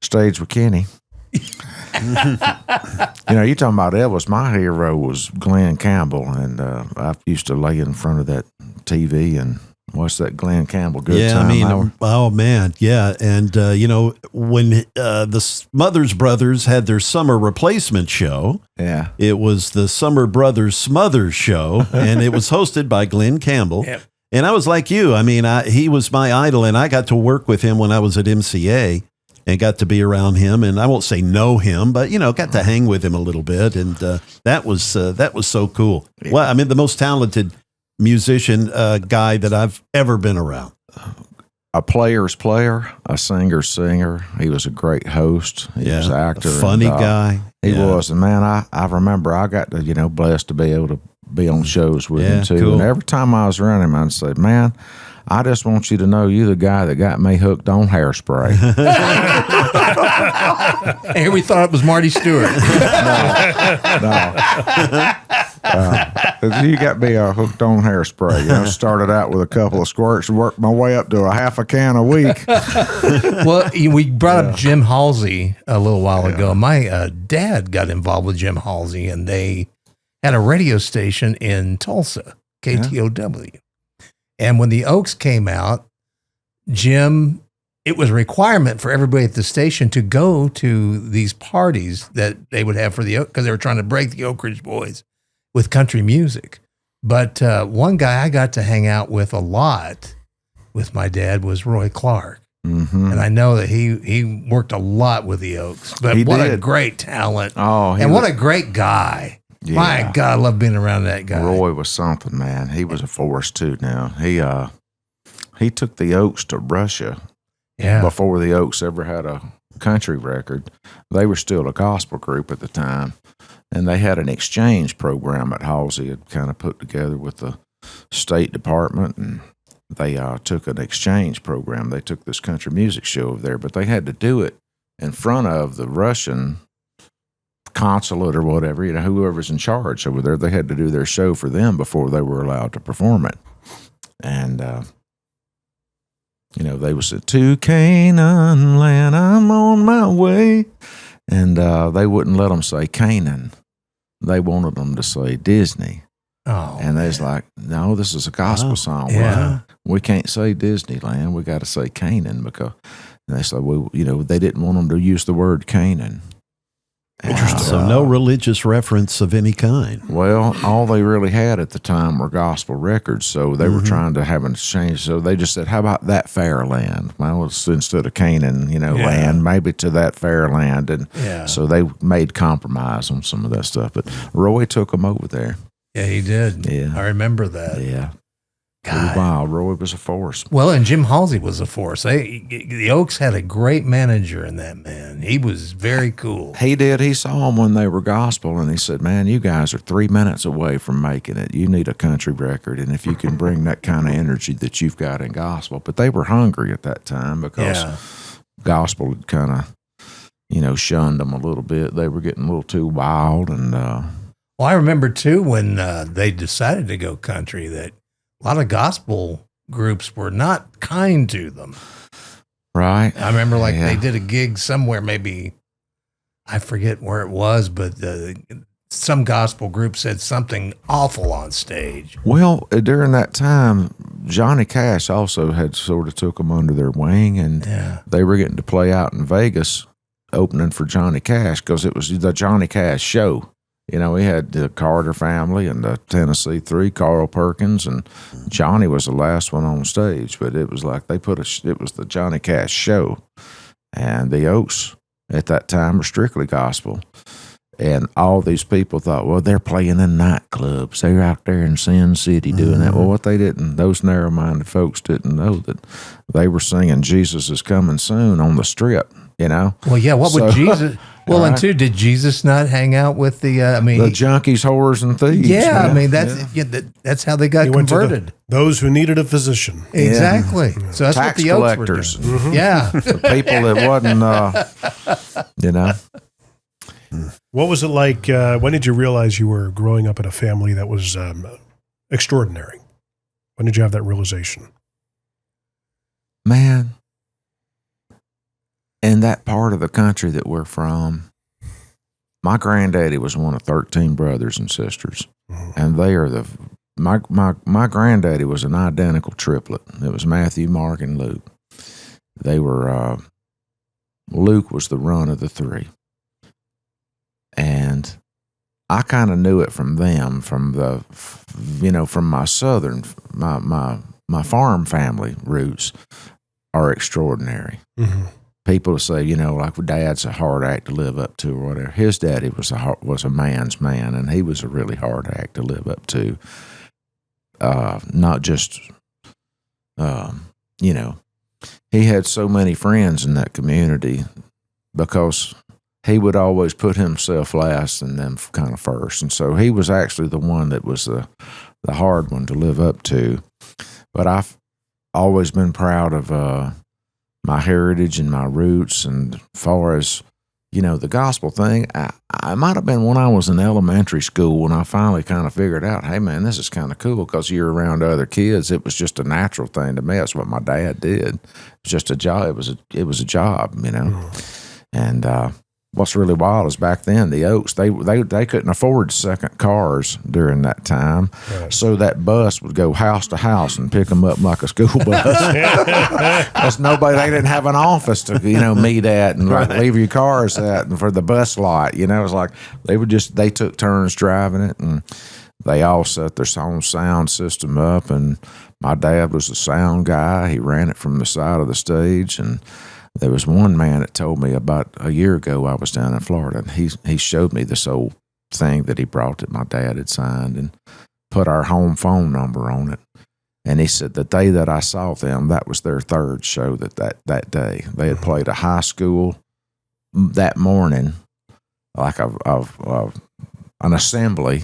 stage with Kenny. You talking about Elvis. My hero was Glen Campbell, and I used to lay in front of that TV and watch that Glen Campbell good time. Oh man, yeah. And when the Smothers Brothers had their summer replacement show, it was the Summer Brothers Smothers show, and it was hosted by Glen Campbell. Yep. And I was like you. He was my idol, and I got to work with him when I was at MCA. And got to be around him, and I won't say know him, but got to hang with him a little bit, and that was so cool. Yeah. Well, the most talented musician guy that I've ever been around. A player's player, a singer's singer. He was a great host. He was an actor, a funny guy. He was, and man, I remember I got to blessed to be able to be on shows with him too. Cool. And every time I was around him, I'd say, man, I just want you to know you're the guy that got me hooked on hairspray. And we thought it was Marty Stewart. No. You got me hooked on hairspray. Started out with a couple of squirts and worked my way up to a half a can a week. Well, we brought up Jim Halsey a little while ago. My dad got involved with Jim Halsey, and they had a radio station in Tulsa, KTOW. And when the Oaks came out, it was a requirement for everybody at the station to go to these parties that they would have for the Oak, because they were trying to break the Oak Ridge Boys. with country music. But one guy I got to hang out with a lot with my dad was Roy Clark. Mm-hmm. And I know that he worked a lot with the Oaks. But what a great talent. Oh, and what a great guy. Yeah. My God, I love being around that guy. Roy was something, man. He was a force too now. He took the Oaks to Russia. Yeah. Before the Oaks ever had a country record. They were still a gospel group at the time. And they had an exchange program that Halsey had kind of put together with the State Department, and they took an exchange program. They took this country music show over there, but they had to do it in front of the Russian consulate or whatever, whoever's in charge over there. They had to do their show for them before they were allowed to perform it. And, they would say, "To Canaan land, I'm on my way." And they wouldn't let them say Canaan. They wanted them to say Disney. Oh, and they was like, "No, this is a gospel song. Yeah. We can't say Disneyland. We got to say Canaan," because they said, "Well, they didn't want them to use the word Canaan." Interesting. So no religious reference of any kind. Well, all they really had at the time were gospel records, so they were trying to have an exchange. So they just said, "How about that fair land?" Well, instead of Canaan, land, maybe to that fair land. And so they made compromise on some of that stuff. But Roy took them over there. Yeah, he did. Yeah. I remember that. Yeah. Wow, Roy was a force. Well, and Jim Halsey was a force. The Oaks had a great manager in that man. He was very cool. He did. He saw them when they were gospel, and he said, "Man, you guys are 3 minutes away from making it. You need a country record, and if you can bring that kind of energy that you've got in gospel." But they were hungry at that time because gospel had kind of, shunned them a little bit. They were getting a little too wild. And well, I remember, too, when they decided to go country, that a lot of gospel groups were not kind to them. Right. I remember they did a gig somewhere, maybe, I forget where it was, but some gospel group said something awful on stage. Well, during that time, Johnny Cash also had sort of took them under their wing, and they were getting to play out in Vegas opening for Johnny Cash because it was the Johnny Cash show. We had the Carter family and the Tennessee Three, Carl Perkins, and Johnny was the last one on stage. But it was like it was the Johnny Cash show. And the Oaks at that time were strictly gospel. And all these people thought, well, they're playing in nightclubs. They're out there in Sin City doing that. Well, what they didn't, those narrow-minded folks didn't know that they were singing Jesus is Coming Soon on the Strip, Well, yeah, what would Jesus... Well, and two, did Jesus not hang out with the junkies, whores, and thieves? Yeah, that's how they got converted. Those who needed a physician. Exactly. Yeah. So that's tax what the Oaks collectors. Were doing. Yeah, the people that wasn't, What was it like? When did you realize you were growing up in a family that was extraordinary? When did you have that realization? Man. In that part of the country that we're from, my granddaddy was one of 13 brothers and sisters, and they are my granddaddy was an identical triplet. It was Matthew, Mark, and Luke. They were Luke was the run of the three, and I kind of knew it from them, from from my southern my farm family roots are extraordinary. Mm-hmm. People say, like Dad's a hard act to live up to or whatever. His daddy was a man's man, and he was a really hard act to live up to. Not just, he had so many friends in that community because he would always put himself last and them kind of first. And so he was actually the one that was the hard one to live up to. But I've always been proud of my heritage and my roots. And as far as, the gospel thing, I might have been when I was in elementary school when I finally kind of figured out, hey, man, this is kind of cool because you're around other kids. It was just a natural thing to me. That's what my dad did. It was just a job. It was a job, And what's really wild is back then, the Oaks, they couldn't afford second cars during that time. Right. So that bus would go house to house and pick them up like a school bus. Because they didn't have an office to, meet at and leave your cars at and for the bus lot. It was like they took turns driving it. And they all set their own sound system up, and my dad was the sound guy. He ran it from the side of the stage, and there was one man that told me about a year ago I was down in Florida, and he showed me this old thing that he brought that my dad had signed and put our home phone number on it. And he said the day that I saw them, that was their third show that day. They had played a high school that morning, like an assembly,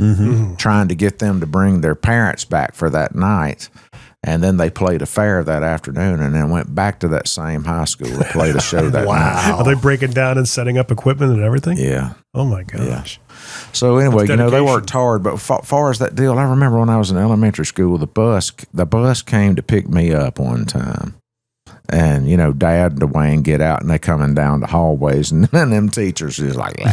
trying to get them to bring their parents back for that night. And then they played a fair that afternoon and then went back to that same high school and played a show that night. Are they breaking down and setting up equipment and everything? Yeah. Oh, my gosh. Yeah. So anyway, they worked hard. But far as that deal, I remember when I was in elementary school, the bus came to pick me up one time. And, Dad and Dwayne get out, and they coming down the hallways, and them teachers is like, I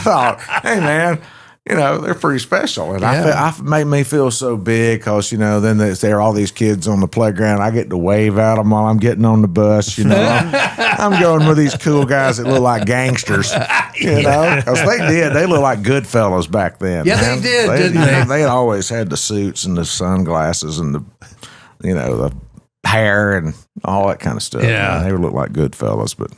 thought, hey, man, they're pretty special. And I made me feel so big because, then there are all these kids on the playground. I get to wave at them while I'm getting on the bus, I'm going with these cool guys that look like gangsters, because they look like good fellas back then. Yeah, man. They did, didn't they? They always had the suits and the sunglasses and the hair and all that kind of stuff. Yeah. Man. They look like good fellas, but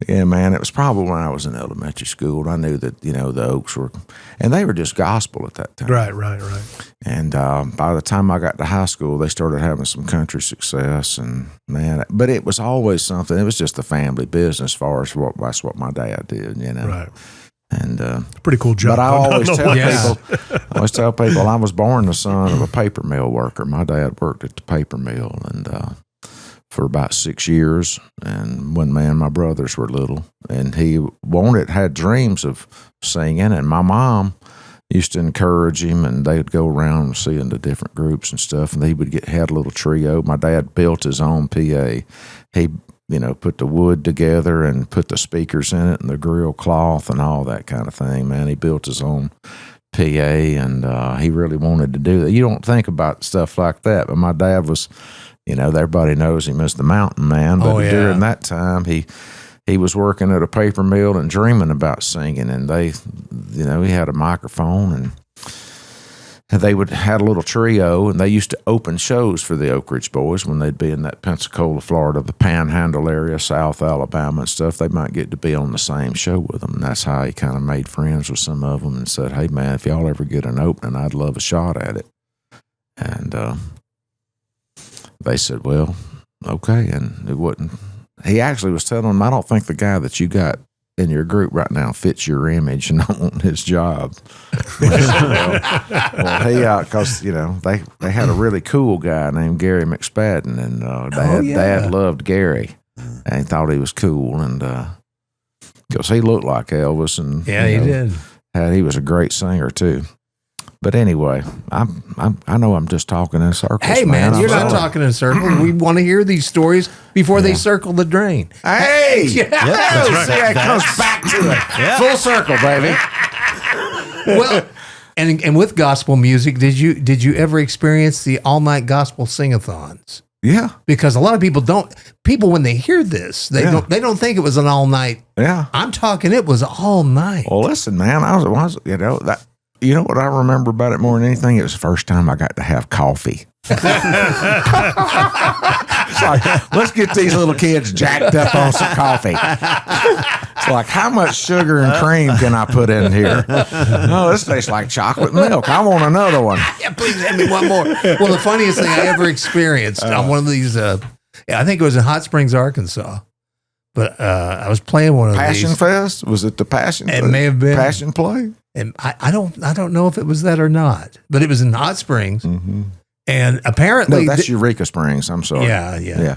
yeah, man, it was probably when I was in elementary school. And I knew that, the Oaks were, and they were just gospel at that time. Right. And by the time I got to high school, they started having some country success, and man, but it was always something. It was just a family business as far as that's what my dad did, Right. And pretty cool job. But I always tell people I was born the son of a paper mill worker. My dad worked at the paper mill and for about 6 years. And when me and my brothers were little, and he had dreams of singing. And my mom used to encourage him, and they'd go around seeing the different groups and stuff. And he had a little trio. My dad built his own PA. He put the wood together and put the speakers in it and the grill cloth and all that kind of thing, man. He built his own PA, and he really wanted to do that. You don't think about stuff like that, but my dad was, everybody knows him as the mountain man, but during that time, he was working at a paper mill and dreaming about singing, and he had a microphone, and they had a little trio, and they used to open shows for the Oak Ridge Boys when they'd be in that Pensacola, Florida, the Panhandle area, South Alabama and stuff. They might get to be on the same show with them, and that's how he kind of made friends with some of them and said, hey, man, if y'all ever get an opening, I'd love a shot at it. And they said, well, okay, and it wouldn't. He actually was telling them, I don't think the guy that you got in your group right now fits your image and don't want his job. Because they had a really cool guy named Gary McSpadden, and Dad loved Gary, and he thought he was cool, and because he looked like Elvis, and he did. He was a great singer too. But anyway, I know I'm just talking in circles. Hey, man, you're not talking in circles. We want to hear these stories before they circle the drain. Hey! That's right. See, it comes back to it. Yeah. Full circle, baby. Well, and with gospel music, did you ever experience the all-night gospel sing-a-thons? Yeah. Because a lot of people don't. People, when they hear this, they don't think it was an all-night. Yeah. I'm talking it was all night. Well, listen, man, I was that. You know what I remember about it more than anything? It was the first time I got to have coffee. It's like, let's get these little kids jacked up on some coffee. It's like, how much sugar and cream can I put in here? Oh, this tastes like chocolate milk. I want another one. Yeah, please hand me one more. Well, the funniest thing I ever experienced on one of these, I think it was in Hot Springs, Arkansas. But I was playing one of these. Passion Fest? Was it the Passion? It may have been. Passion Play? And I don't know if it was that or not, but it was in Hot Springs, and apparently no, that's Eureka Springs. I'm sorry. Yeah.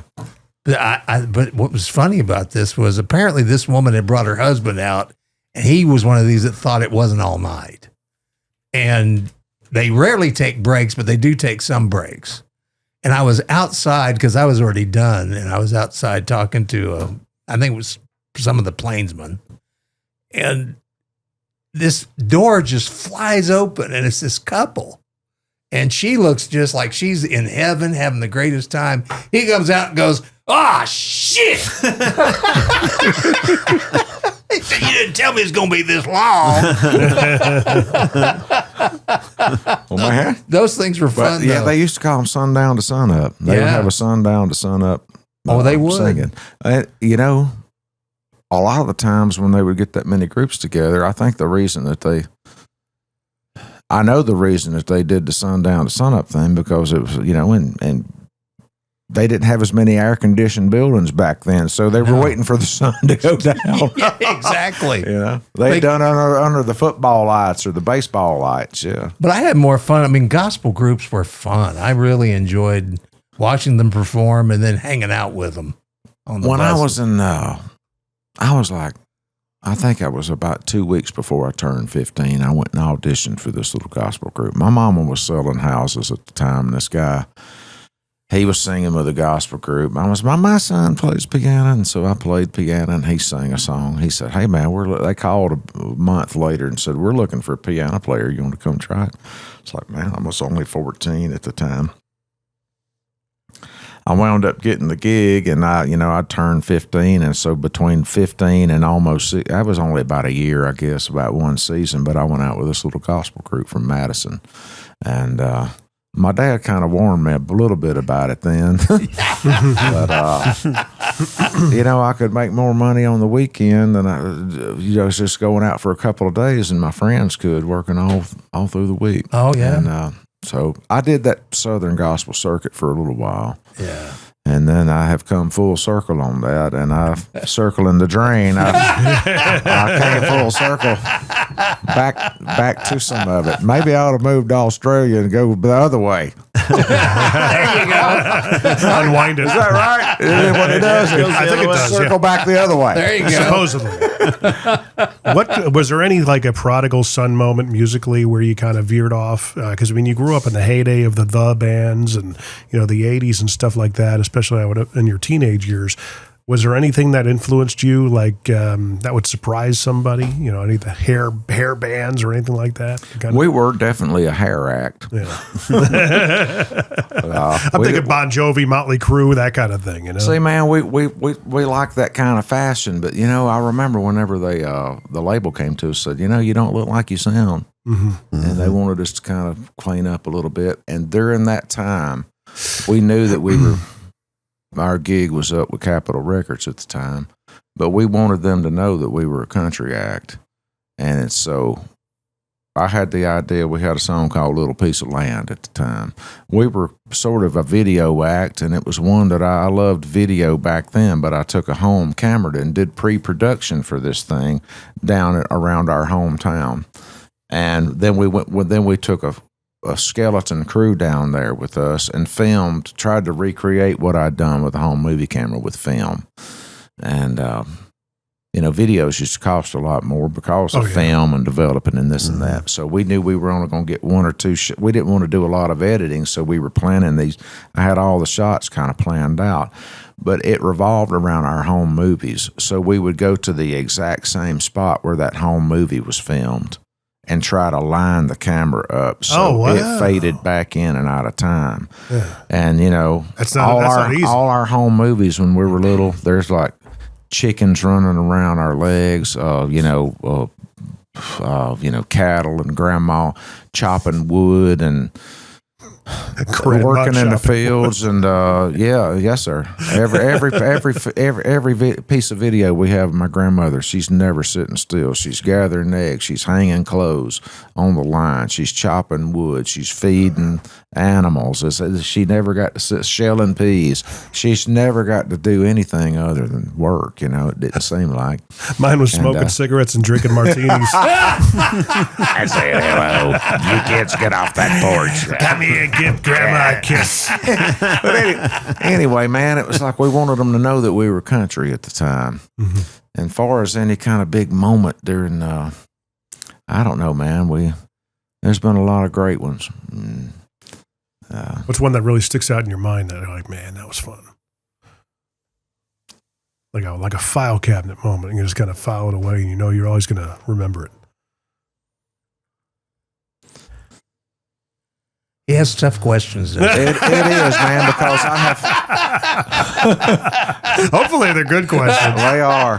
But what was funny about this was apparently this woman had brought her husband out, and he was one of these that thought it wasn't all night. And they rarely take breaks, but they do take some breaks. And I was outside because I was already done, and I was outside talking to I think it was some of the plainsmen, and this door just flies open, and it's this couple, and she looks just like she's in heaven having the greatest time. He comes out and goes, "Ah, shit!" He said, "You didn't tell tell me it's going to be this long. Well, man, Those things were but fun. yeah, though. they used to call them sundown to sunup. They would Yeah. have a sundown to sunup. They would. Singing. You know, a lot of the times when they would get that many groups together, I think the reason that I know the reason that they did the sundown to sunup thing, because it was, you know, and they didn't have as many air conditioned buildings back then, so they were waiting for the sun to go down. Yeah, exactly. You know, they'd done under the football lights or the baseball lights. Yeah. But I had more fun. I mean, gospel groups were fun. I really enjoyed watching them perform and then hanging out with them on the When buses. I was in, I was like, I think I was about 2 weeks before I turned 15. I went and auditioned for this little gospel group. My mama was selling houses at the time, and this guy, he was singing with a gospel group. I was, my son plays piano, and so I played piano, and he sang a song. He said, "Hey, man, they called a month later and said, we're looking for a piano player. You want to come try it?" It's like, man, I was only 14 at the time. I wound up getting the gig, and I turned 15, and so between 15 and almost, I was only about a year, I guess, about one season, but I went out with this little gospel group from Madison, and my dad kind of warned me a little bit about it then, but I could make more money on the weekend than I was just going out for a couple of days, and my friends could, working all through the week. Oh, yeah. And so I did that Southern gospel circuit for a little while. Yeah. And then I have come full circle on that, and I've circling the drain. I came full circle back to some of it. Maybe I ought to move to Australia and go the other way. There you go. Unwind it. Is that right? What it does? I think it does. Circle back the other way. There you go. Supposedly. What was there any like a prodigal son moment musically where you kind of veered off? Because you grew up in the heyday of the bands and the '80s and stuff like that, especially in your teenage years. Was there anything that influenced you, like that would surprise somebody? Any of the hair bands or anything like that? We were definitely a hair act. Yeah. I'm thinking Bon Jovi, Motley Crue, that kind of thing. See, man, we like that kind of fashion, but I remember whenever the label came to us, said, you don't look like you sound, and they wanted us to kind of clean up a little bit. And during that time, we knew that our gig was up with Capitol Records at the time, but we wanted them to know that we were a country act. And so I had the idea, we had a song called Little Piece of Land at the time. We were sort of a video act, and it was one that I loved video back then, but I took a home camera and did pre-production for this thing down around our hometown. And then we took a skeleton crew down there with us and tried to recreate what I'd done with a home movie camera with film. And, videos used to cost a lot more because of film and developing and this and that. So we knew we were only going to get one or two. We didn't want to do a lot of editing, so we were planning these. I had all the shots kind of planned out, but it revolved around our home movies. So we would go to the exact same spot where that home movie was filmed and try to line the camera up so it faded back in and out of time. Yeah. And that's not easy. All our home movies when we were little, there's like chickens running around our legs, cattle and grandma chopping wood and working in the fields, and yes sir. Every piece of video we have of my grandmother, she's never sitting still. She's gathering eggs, she's hanging clothes on the line, she's chopping wood, she's feeding animals. She never got to sit shelling peas. She's never got to do anything other than work. It didn't seem like. Mine was smoking cigarettes and drinking martinis. I say hello, you kids, get off that porch. Come here, give grandma a kiss. But anyway, man, it was like we wanted them to know that we were country at the time. Mm-hmm. And far as any kind of big moment during, I don't know, man, there's been a lot of great ones. What's one that really sticks out in your mind that you're like, man, that was fun? Like a file cabinet moment, and you just kind of file it away, and you're always going to remember it. He has tough questions. It is, man, because I have. Hopefully they're good questions. They are.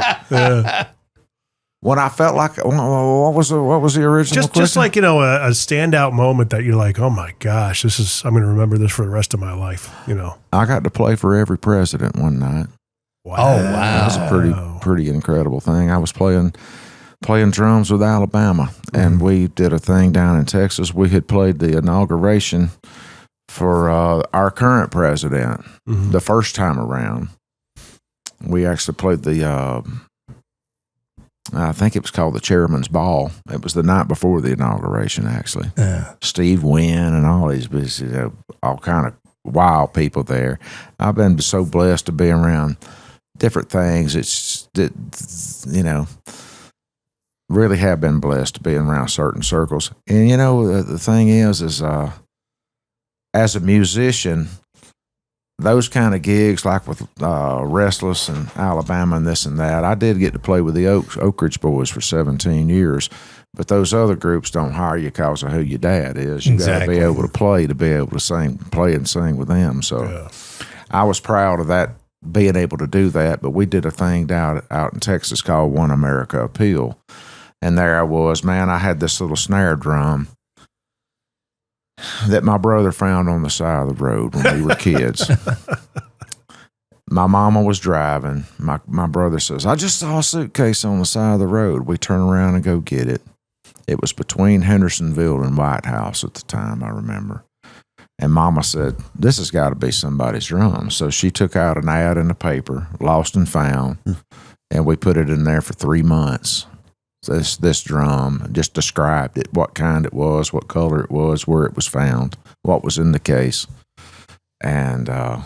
When I felt like, what was the original? Just like, a standout moment that you're like, oh my gosh, I'm going to remember this for the rest of my life. I got to play for every president one night. Wow. Oh, wow. That was a pretty incredible thing. I was playing drums with Alabama, and we did a thing down in Texas. We had played the inauguration for our current president the first time around. We actually played the I think it was called the Chairman's Ball. It was the night before the inauguration, actually. Yeah. Steve Wynn and all these, all kind of wild people there. I've been so blessed to be around different things. Really have been blessed to be around certain circles. And, the thing is as a musician, those kind of gigs, like with Restless and Alabama and this and that, I did get to play with the Oak Ridge Boys for 17 years, but those other groups don't hire you because of who your dad is. You got to be able to play to be able to play and sing with them. So I was proud of that, being able to do that. But we did a thing out in Texas called One America Appeal, and there I was, man. I had this little snare drum that my brother found on the side of the road when we were kids. My mama was driving. My brother says, I just saw a suitcase on the side of the road. We turn around and go get it. It was between Hendersonville and White House at the time, I remember. And Mama said, this has got to be somebody's drum. So she took out an ad in the paper, lost and found, and we put it in there for 3 months. This drum, just described it, what kind it was, what color it was, where it was found, what was in the case. And that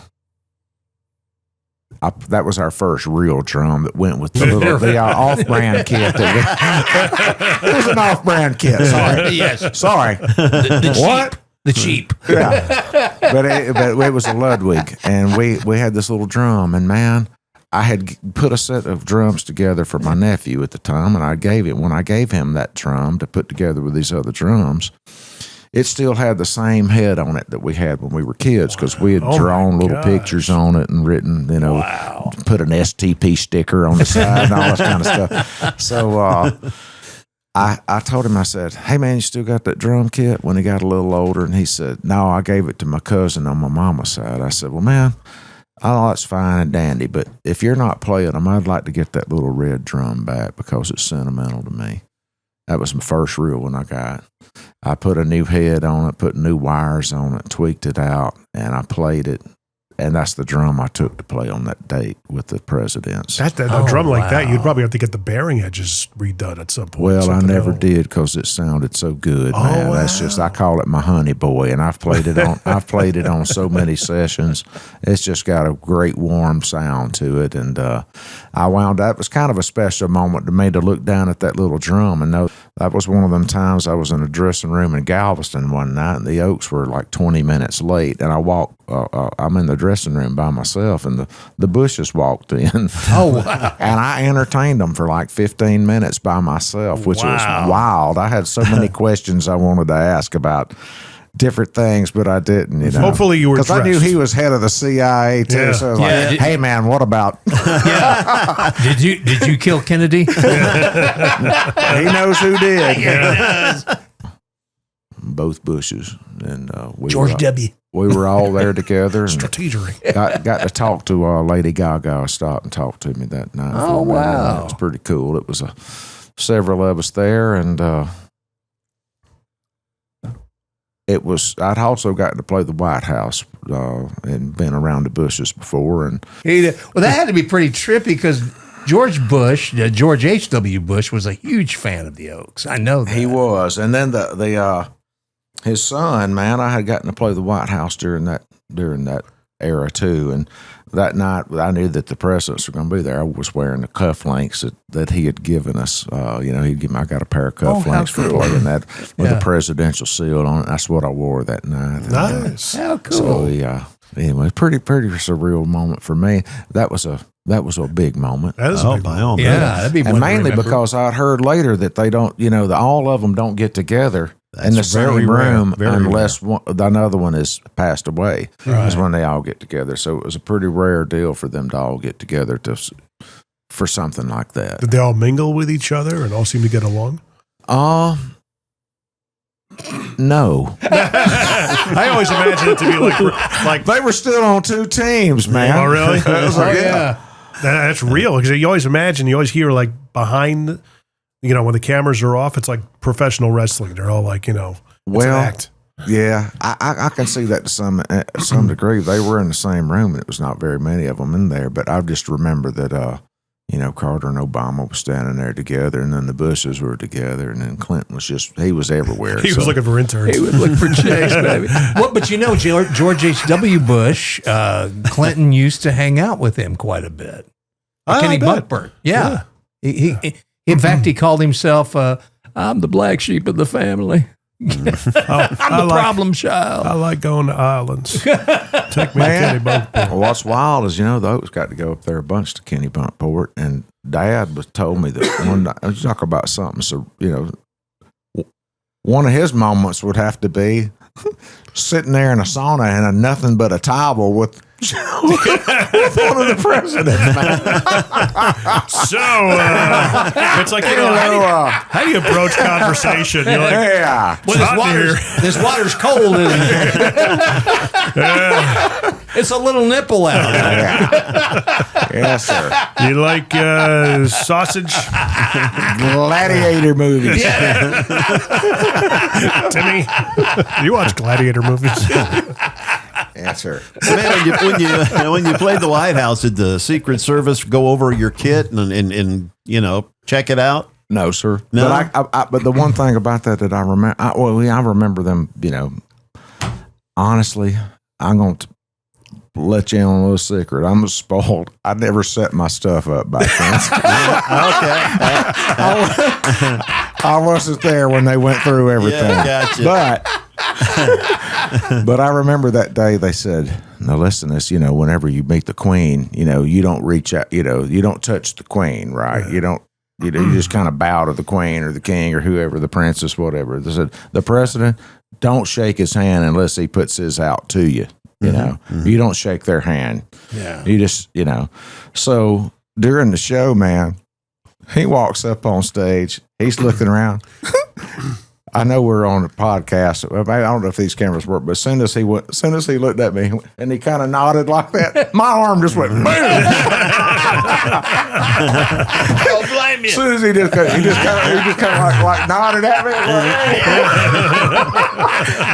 was our first real drum that went with the off-brand kit. It was an off-brand kit. Sorry. Yes. Sorry. What? The cheap. Yeah. But it was a Ludwig, and we had this little drum, and man, I had put a set of drums together for my nephew at the time, and when I gave him that drum to put together with these other drums, it still had the same head on it that we had when we were kids, because we had drawn little pictures on it and written, put an STP sticker on the side and all that kind of stuff. So I told him, I said, hey, man, you still got that drum kit? When he got a little older, and he said, no, I gave it to my cousin on my mama's side. I said, well, man, oh, that's fine and dandy, but if you're not playing them, I'd like to get that little red drum back because it's sentimental to me. That was my first real one I got. I put a new head on it, put new wires on it, tweaked it out, and I played it. And that's the drum I took to play on that date with the presidents. A drum like that, you'd probably have to get the bearing edges redone at some point. Well, I never did because it sounded so good, man. That's I call it my honey boy, and I've played it on so many sessions. It's just got a great warm sound to it, and it was kind of a special moment to me to look down at that little drum and know that was one of them times I was in a dressing room in Galveston one night, and the Oaks were like 20 minutes late, and I'm in the dressing room by myself, and the Bushes walked in. Oh, wow. And I entertained them for like 15 minutes by myself, which was wild. I had so many questions I wanted to ask about different things, but I didn't, Hopefully you were dressed. Because I knew he was head of the CIA too, so I was like, hey man, what about? Did you kill Kennedy? He knows who did. Both Bushes. And George W. We were all there together. And strategery. Got to talk to Lady Gaga. Stopped and talked to me that night. Oh, wow. It was pretty cool. It was several of us there, and I'd also gotten to play the White House and been around the Bushes before. And well, that had to be pretty trippy because George H.W. Bush was a huge fan of the Oaks. I know that. He was. And then his son, man, I had gotten to play the White House during that era too. And that night, I knew that the presidents were going to be there. I was wearing the cufflinks that he had given us. I got a pair of cufflinks for playing that with the presidential seal on it. That's what I wore that night. Nice. How cool. So, anyway, pretty surreal moment for me. That was a big moment. That is a big by all moment. means. Yeah, that'd be and mainly because I'd heard later that they don't, all of them don't get together in the same room unless another one has passed away. Is when they all get together. So it was a pretty rare deal for them to all get together for something like that. Did they all mingle with each other and all seem to get along? No. I always imagine it to be like They were still on two teams, man. Oh, really? It was like, yeah. That's real, because you always hear like behind, when the cameras are off, it's like professional wrestling. They're all like, it's an act. Yeah, I can see that to some degree. They were in the same room, and it was not very many of them in there. But I just remember that, Carter and Obama were standing there together, and then the Bushes were together, and then Clinton he was everywhere. He was looking for interns. He was looking for chicks, baby. Well, but George H.W. Bush, Clinton used to hang out with him quite a bit. Kenny Buckburn. Yeah. He in fact, he called himself, I'm the black sheep of the family. I'm the problem child. I like going to islands. Take me to Kenny Bunkport. Well, what's wild is, the Oaks got to go up there a bunch to Kenny Bunkport, and Dad told me that one night, I was talking about something, so, one of his moments would have to be sitting there in a sauna and nothing but a towel with one of the presidents, man. So, it's like, how do you approach conversation? You're like, yeah. Well, this water's cold, isn't it? It's a little nipple out. Yes, sir. You like sausage? Gladiator movies. Yeah. Timmy, you watch gladiator movies? Yes, sir. Man, when you played the White House, did the Secret Service go over your kit and check it out? No, sir. No? But but the one thing about that I remember, I remember them. Honestly, I'm going to let you in on a little secret. I'm spoiled. I never set my stuff up back then. Okay. I wasn't there when they went through everything. Yeah, gotcha. But I remember that day they said, "Now listen, this, whenever you meet the Queen, you don't reach out, you don't touch the Queen, right? Yeah. You don't, you just kind of bow to the Queen or the King or whoever, the Princess, whatever." They said, "The President, don't shake his hand unless he puts his out to you. You don't shake their hand. Yeah. You just, So during the show, man, he walks up on stage. He's looking around. I know we're on a podcast. I don't know if these cameras work, but as soon as he looked at me and he kind of nodded like that, my arm just went boom. Don't blame you. As soon as he just kind of like nodded at me.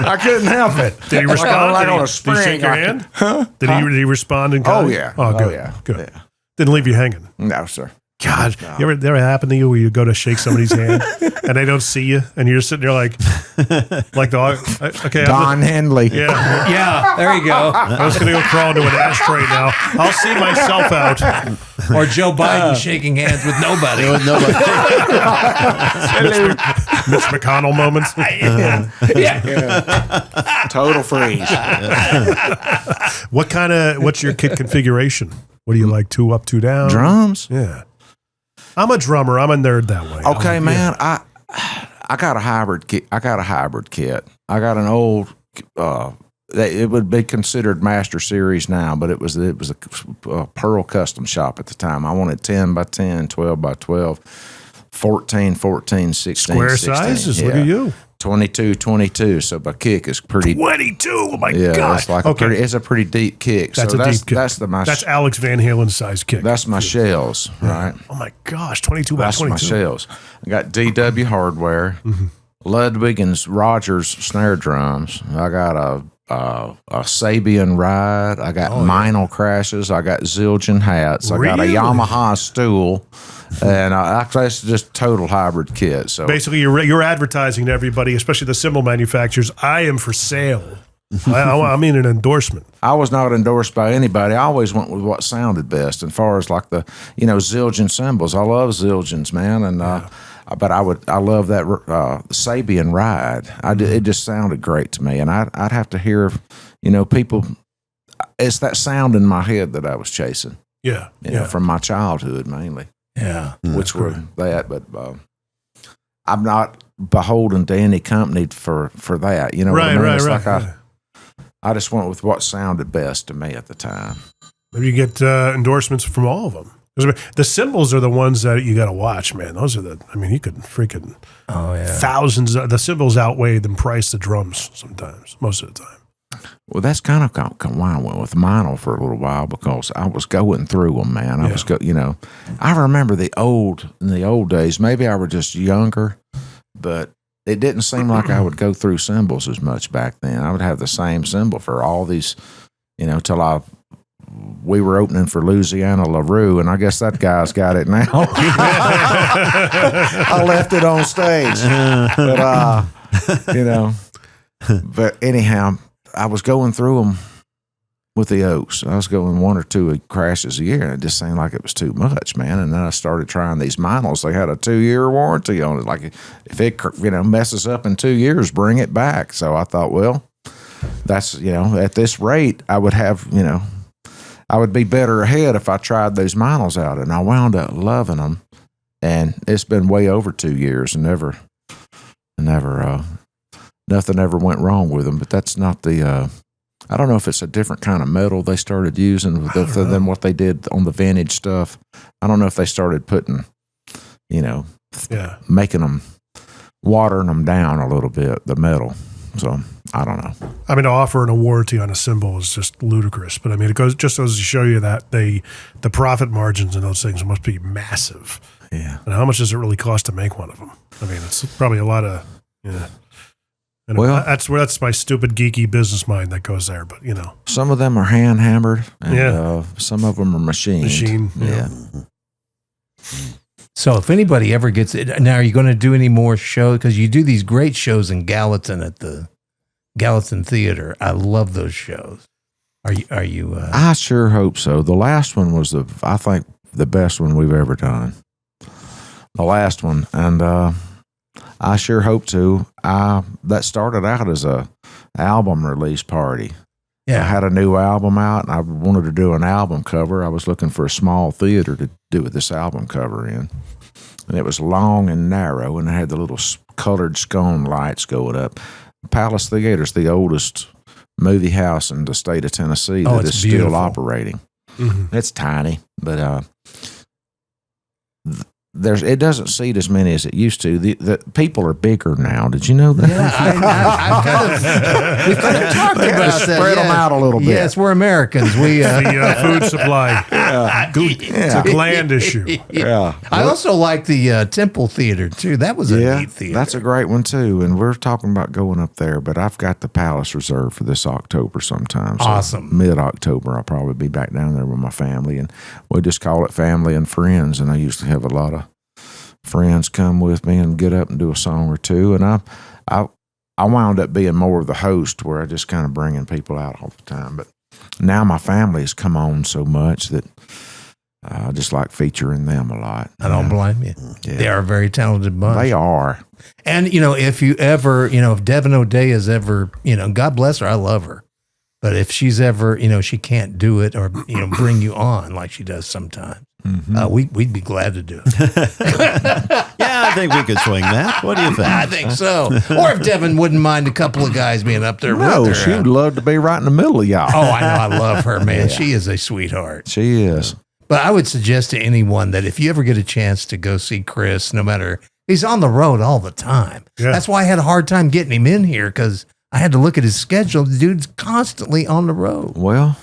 I couldn't help it. Did he respond? Like on a Did he spring. shake your hand? Huh? Did he respond in kind? Oh, yeah. Oh, good. yeah. Good. Yeah. Didn't leave you hanging. No, sir. God, you ever happen to you where you go to shake somebody's hand and they don't see you and you're sitting there like okay, Don Henley. Yeah. Yeah, there you go. I'm just going to go crawl into an ashtray now. I'll see myself out. Or Joe Biden shaking hands with nobody. Mitch McConnell moments. Yeah. Total freeze. What's your kit configuration? What do you like? 2 up, 2 down? Drums? Yeah. I'm a drummer. I'm a nerd that way. Okay, man. I got a hybrid kit. I got an old. It would be considered Master Series now, but it was a Pearl Custom Shop at the time. I wanted 10 by 10, 12 by 12, 14, 14, 16, Square 16. sizes. Look at you. 22, 22. So my kick is pretty. 22. Oh my Yeah, God. it's like it's a pretty deep kick. That's so a deep kick. That's Alex Van Halen's size kick. That's my shells, right? Oh my gosh, 22 by That's 22. my shells. I got DW hardware, Ludwig and Rogers snare drums. I got a Sabian ride. I got Meinl crashes. I got Zildjian hats. I got a Really? Yamaha stool. And that's just total hybrid kit. So Basically, you're advertising to everybody, especially the cymbal manufacturers. I am for sale. I mean an endorsement. I was not endorsed by anybody. I always went with what sounded best. As far as like the Zildjian cymbals, I love Zildjians, man, and but I love that Sabian ride. It just sounded great to me, and I'd have to hear, people. It's that sound in my head that I was chasing. Yeah, from my childhood mainly. Yeah. Which were that, but I'm not beholden to any company for that. You know what I mean? It's like I just went with what sounded best to me at the time. Maybe you get endorsements from all of them. The cymbals are the ones that you got to watch, man. Those are you could freaking thousands. The cymbals outweigh the price the drums sometimes, most of the time. Well, that's kind of why I went with Meinl for a little while, because I was going through them, man. I remember in the old days, maybe I was just younger, but it didn't seem like I would go through cymbals as much back then. I would have the same cymbal for all these, till we were opening for Louisiana LaRue, and I guess that guy's got it now. I left it on stage, but anyhow, I was going through them with the Oaks. I was going 1 or 2 crashes a year, and it just seemed like it was too much, man. And then I started trying these Meinls. They had a 2-year warranty on it. Like, if it messes up in 2 years, bring it back. So I thought, well, that's at this rate, I would have I would be better ahead if I tried those Meinls out. And I wound up loving them, and it's been way over 2 years, and nothing ever went wrong with them. But that's not the. I don't know if it's a different kind of metal they started using than what they did on the vintage stuff. I don't know if they started putting, making them, watering them down a little bit, the metal. So I don't know. Offering a warranty on a cymbal is just ludicrous. But it goes to show you that the profit margins in those things must be massive. Yeah. And how much does it really cost to make one of them? It's probably a lot of. Yeah. And that's my stupid geeky business mind that goes there, but some of them are hand hammered, and some of them are machined. Yeah. So if anybody ever gets it, now are you going to do any more shows? Because you do these great shows in Gallatin at the Gallatin Theater. I love those shows. Are you? I sure hope so. The last one was I think the best one we've ever done. The last one, and. I sure hope to. That started out as a album release party. Yeah. I had a new album out, and I wanted to do an album cover. I was looking for a small theater to do this album cover in. And it was long and narrow, and it had the little colored scone lights going up. Palace Theater's the oldest movie house in the state of Tennessee that is beautiful. Still operating. Mm-hmm. It's tiny, but it doesn't seat as many as it used to. The people are bigger now. Did you know that? Yeah, we've kind of talked about that. Spread them out a little bit. Yes, we're Americans. We the food supply. It's a gland issue. Yeah. I also like the Temple Theater too. That was a neat theater. That's a great one too. And we're talking about going up there, but I've got the Palace reserved for this October sometime. So awesome. Mid-October, I'll probably be back down there with my family, and we just call it family and friends. And I used to have a lot of friends come with me and get up and do a song or two, and I wound up being more of the host, where I just kind of bringing people out all the time. But now my family has come on so much that I just like featuring them a lot. I don't blame you. Yeah. They are a very talented bunch. They are. And if you ever, if Devin O'Day is ever, God bless her, I love her. But if she's ever, she can't do it or, bring you on like she does sometimes, we'd be glad to do it. Yeah, I think we could swing that. What do you think? I think so. Or if Devin wouldn't mind a couple of guys being up there with her. No, she would love to be right in the middle of y'all. Oh, I know. I love her, man. Yeah. She is a sweetheart. She is. But I would suggest to anyone that if you ever get a chance to go see Chris, no matter, he's on the road all the time. Yeah. That's why I had a hard time getting him in here, because I had to look at his schedule. The dude's constantly on the road. Well,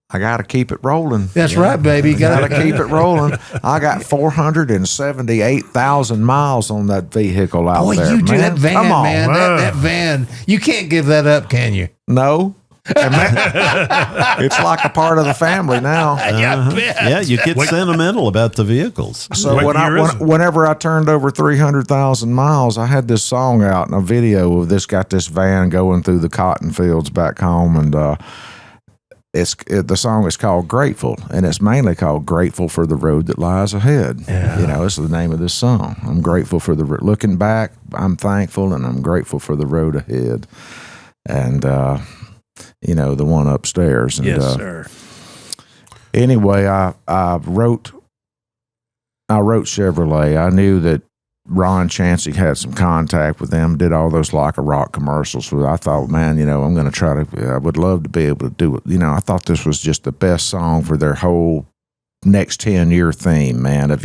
I got to keep it rolling. That's right, baby. You got to keep it rolling. I got 478,000 miles on that vehicle out there. Boy, you do that van, Come on, man. That van. You can't give that up, can you? No. It's like a part of the family now. Yeah, you get sentimental about the vehicles. So whenever I turned over 300,000 miles, I had this song out and a video of this van going through the cotton fields back home, and the song is called Grateful, and it's mainly called Grateful for the Road That Lies Ahead. Yeah. It's the name of this song. I'm grateful for looking back, I'm thankful, and I'm grateful for the road ahead. And the one upstairs. And, yes, sir. Anyway, I wrote Chevrolet. I knew that Ron Chancey had some contact with them, did all those Like a Rock commercials. So I thought, man, I'm going to try to, I would love to be able to do it. I thought this was just the best song for their whole next 10-year theme, man, of,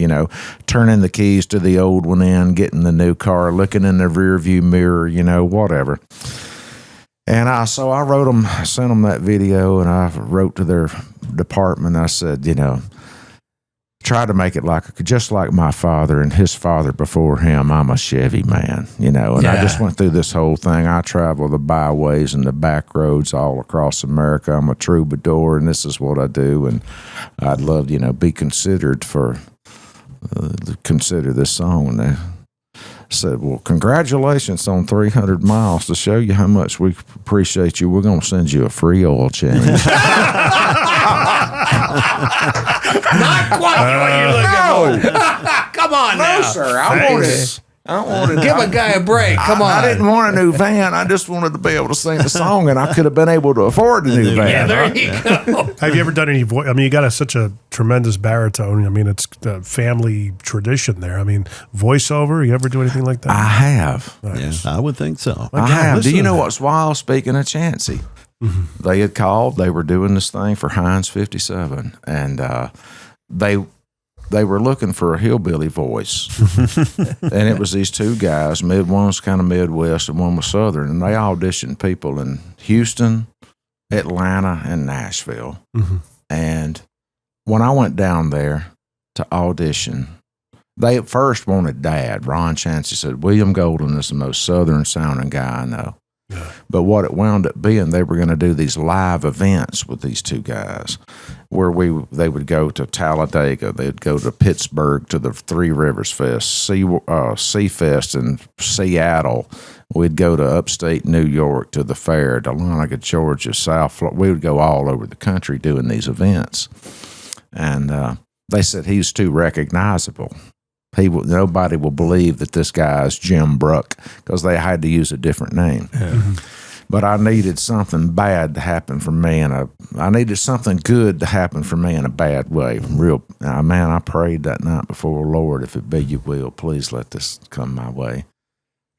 turning the keys to the old one in, getting the new car, looking in the rear view mirror, whatever. And I wrote them, I sent them that video, and I wrote to their department. I said, try to make it just like my father and his father before him. I'm a Chevy man, and I just went through this whole thing. I travel the byways and the back roads all across America. I'm a troubadour, and this is what I do. And I'd love, be considered consider this song. And they said, well, congratulations on 300 miles. To show you how much we appreciate you, we're going to send you a free oil change. Not quite what you're looking for. Come on now. No, sir. I wanted Give a guy a break. Come on. I didn't want a new van. I just wanted to be able to sing the song, and I could have been able to afford a new van. Yeah, there you go. Have you ever done any voice? I mean, you got such a tremendous baritone. I mean, it's the family tradition there. I mean, voiceover, you ever do anything like that? I have. Nice. Yeah, I would think so. I have. Do you know what? what's wild? Speaking of Chansey, they had called. They were doing this thing for Heinz 57, and they were looking for a hillbilly voice. And it was these two guys. One was kind of Midwest and one was Southern. And they auditioned people in Houston, Atlanta, and Nashville. And when I went down there to audition, they at first wanted Dad. Ron Chansey said, William Golden is the most Southern sounding guy I know. Yeah. But what it wound up being, they were going to do these live events with these two guys, where they would go to Talladega, they'd go to Pittsburgh to the Three Rivers Fest, Sea Fest in Seattle. We'd go to upstate New York to the fair, Dahlonega, Georgia, South Florida. We would go all over the country doing these events, and they said he was too recognizable. Nobody will believe that this guy's Jim Bruck, because they had to use a different name. Yeah. But I needed something bad to happen for me, and I needed something good to happen for me in a bad way. I prayed that night before, Lord, if it be your will, please let this come my way.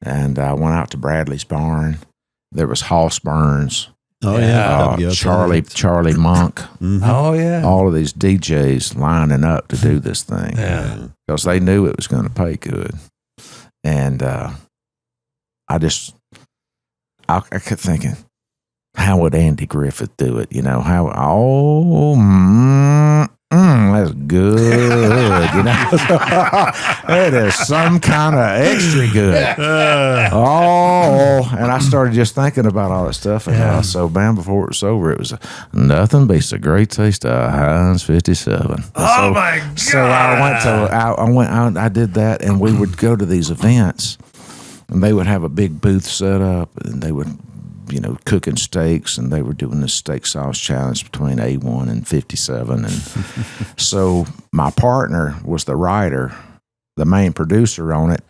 And I went out to Bradley's barn. There was Hoss Burns. Oh, yeah. Charlie Monk. Mm-hmm. Oh, yeah. All of these DJs lining up to do this thing. Yeah. Because they knew it was going to pay good. And I kept thinking, how would Andy Griffith do it? That's good. It is some kind of extra good. And I started just thinking about all that stuff. And before it was over, it was nothing beats a great taste of Heinz 57. My God. So I did that, and we would go to these events, and they would have a big booth set up, and they would, cooking steaks, and they were doing this steak sauce challenge between A1 and 57. And so my partner was the writer, the main producer on it.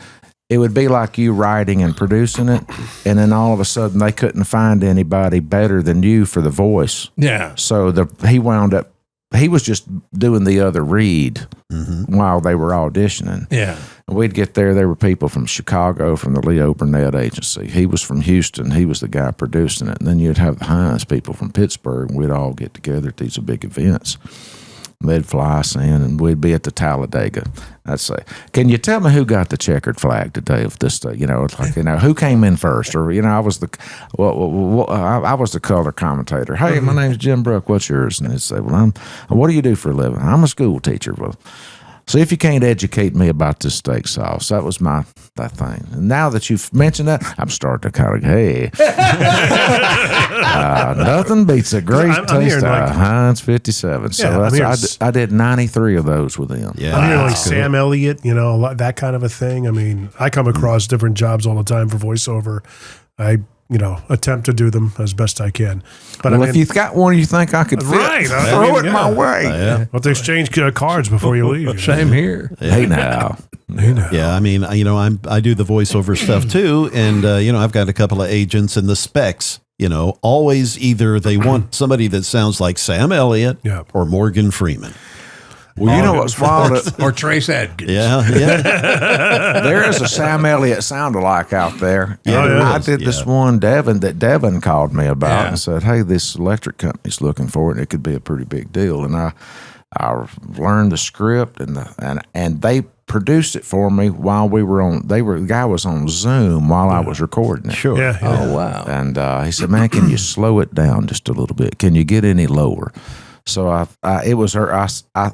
It would be like you writing and producing it, and then all of a sudden they couldn't find anybody better than you for the voice. Yeah. So he was just doing the other read while they were auditioning. Yeah. We'd get there. There were people from Chicago, from the Leo Burnett agency. He was from Houston. He was the guy producing it. And then you'd have the Heinz people from Pittsburgh, and we'd all get together at these big events. They'd fly us in, and we'd be at the Talladega. I'd say, "Can you tell me who got the checkered flag today of this day? It's like, who came in first?" Or I was I was the color commentator. "Hey, my name's Jim Bruck. What's yours?" And they'd say, "Well, what do you do for a living?" "I'm a school teacher." "Well, see if you can't educate me about this steak sauce." That was that thing. And now that you've mentioned that, I'm starting to kind of, hey, nothing beats a great taste of Heinz 57. So I did 93 of those with them. Yeah, I'm hearing Sam Elliott, that kind of a thing. I mean, I come across different jobs all the time for voiceover. I attempt to do them as best I can. But if you've got one you think I could fit, throw it my way. We'll have to exchange cards before you leave. Same here. Hey now. Yeah, I mean, I do the voiceover stuff too, and I've got a couple of agents, and the specs, always either they want somebody that sounds like Sam Elliott or Morgan Freeman. Well, you know what's wild? Or Trace Adkins. Yeah. There is a Sam Elliott sound-alike out there. Yeah, I did this one, Devin called me about and said, "Hey, this electric company's looking for it, and it could be a pretty big deal." And I learned the script and they produced it for me while we were on. The guy was on Zoom while I was recording it. Sure. Yeah. Oh, wow. And he said, "Man, can you slow it down just a little bit? Can you get any lower?" So it was her. I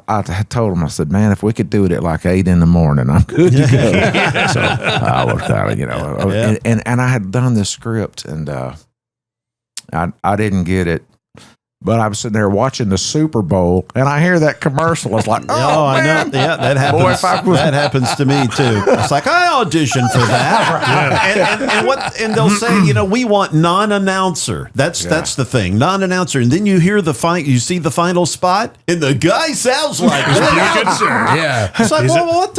had told him, I said, "Man, if we could do it at like 8 a.m, I'm good to go." So I was kind of, and I had done this script, and I didn't get it. But I was sitting there watching the Super Bowl, and I hear that commercial. I was like, "Oh, I man. know. Yeah, that happens. Boy, that happens to me too. It's like I auditioned for that, and they'll say, we want non-announcer. That's the thing, non-announcer. And then you hear you see the final spot, and the guy sounds like that. Yeah. It's like,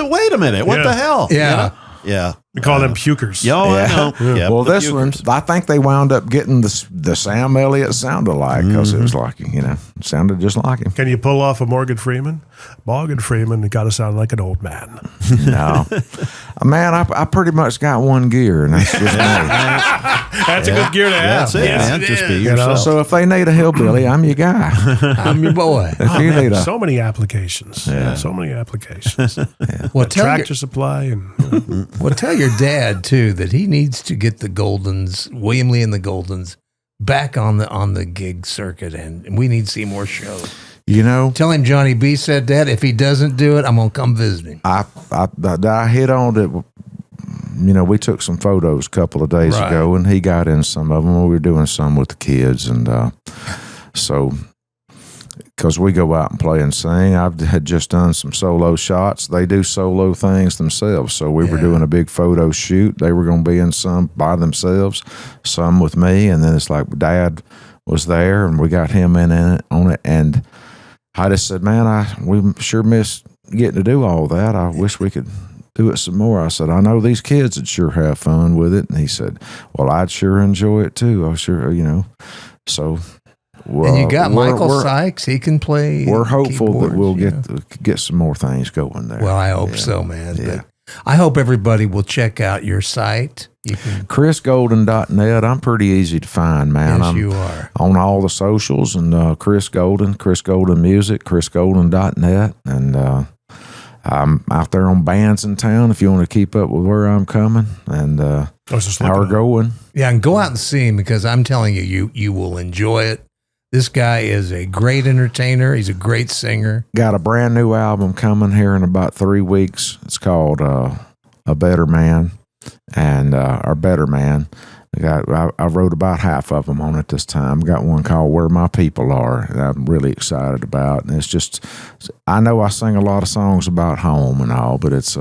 wait a minute, what the hell? Yeah. Yeah. We call them pukers. Yeah, I know. Yeah, Well, this one, I think they wound up getting the Sam Elliott sounded like, because it was like, sounded just like him. Can you pull off a Morgan Freeman? Morgan Freeman got to sound like an old man. No. Man, I pretty much got one gear, and that's just me. That's a good gear to have. That's it, man. Just be yourself. So if they need a hillbilly, I'm your guy. I'm your boy. If you need a So many applications. Yeah. So many applications. Well, Tractor supply and tell your dad too that he needs to get the Goldens, William Lee and the Goldens, back on the gig circuit, and we need to see more shows. Tell him Johnny B said that. If he doesn't do it, I'm gonna come visit him. I hit on it. We took some photos a couple of days ago, and he got in some of them. We were doing some with the kids, and so. Because we go out and play and sing. I had just done some solo shots. They do solo things themselves. So we were doing a big photo shoot. They were going to be in some by themselves, some with me. And then it's like Dad was there, and we got him on it. And I just said, "Man, we sure miss getting to do all that. I wish we could do it some more." I said, "I know these kids would sure have fun with it." And he said, "Well, I'd sure enjoy it too. I'm sure, So... Well, and you got Michael Sykes. He can play. We're hopeful that we'll get some more things going there. Well, I hope so, man. Yeah. But I hope everybody will check out your site. You can ChrisGolden.net. I'm pretty easy to find, man. Yes, you are. On all the socials, and Chris Golden Music, ChrisGolden.net. And I'm out there on bands in town if you want to keep up with where I'm coming and how we're going. Yeah, and go out and see him, because I'm telling you will enjoy it. This guy is a great entertainer. He's a great singer. Got a brand new album coming here in about 3 weeks. It's called A Better Man, and or Better Man. I wrote about half of them on it this time. Got one called Where My People Are that I'm really excited about. And it's just, I know I sing a lot of songs about home and all, but it's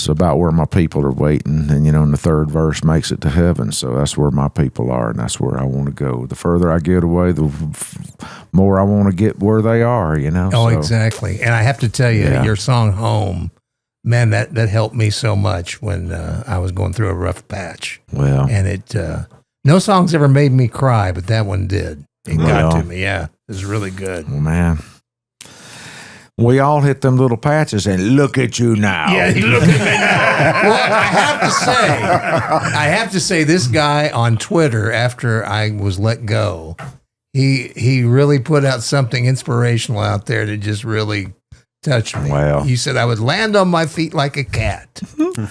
about where my people are waiting. And, and the third verse makes it to heaven. So that's where my people are, and that's where I want to go. The further I get away, the more I want to get where they are, Oh, exactly. And I have to tell you, your song Home, man, that helped me so much when I was going through a rough patch. Well. And it, no songs ever made me cry, but that one did. It got to me, yeah. It was really good. Well, man. We all hit them little patches, and look at you now. Yeah, look at me now. Well, I have to say, this guy on Twitter, after I was let go, he really put out something inspirational out there that just really touched me. Wow. He said I would land on my feet like a cat.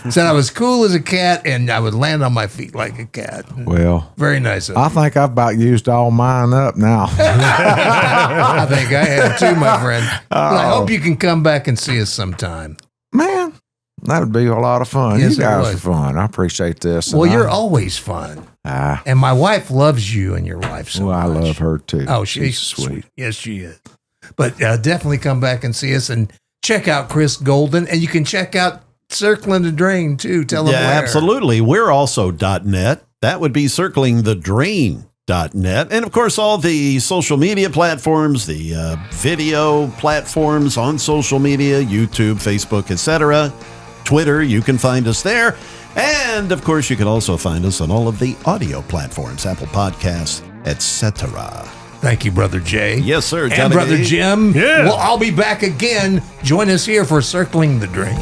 Said I was cool as a cat, and I would land on my feet like a cat. Well, very nice of I think I've about used all mine up now. I think I have too, my friend. Well, I hope you can come back and see us sometime. Man, that would be a lot of fun. Yes, you guys are fun. I appreciate this. Well, you're always fun. And my wife loves you and your wife so much. I love her too. Oh, she's sweet. Yes, she is. But definitely come back and see us, and check out Chris Golden, and you can check out Circling the Drain too. Tell them where. Absolutely. We're also .net. That would be circlingthedrain.net. And of course, all the social media platforms, the video platforms on social media, YouTube, Facebook, etc. Twitter, you can find us there. And of course, you can also find us on all of the audio platforms, Apple Podcasts, etc. Thank you, Brother Jay. Yes, sir. And Brother Jim. Yeah. Well, I'll be back again. Join us here for Circling the Drain.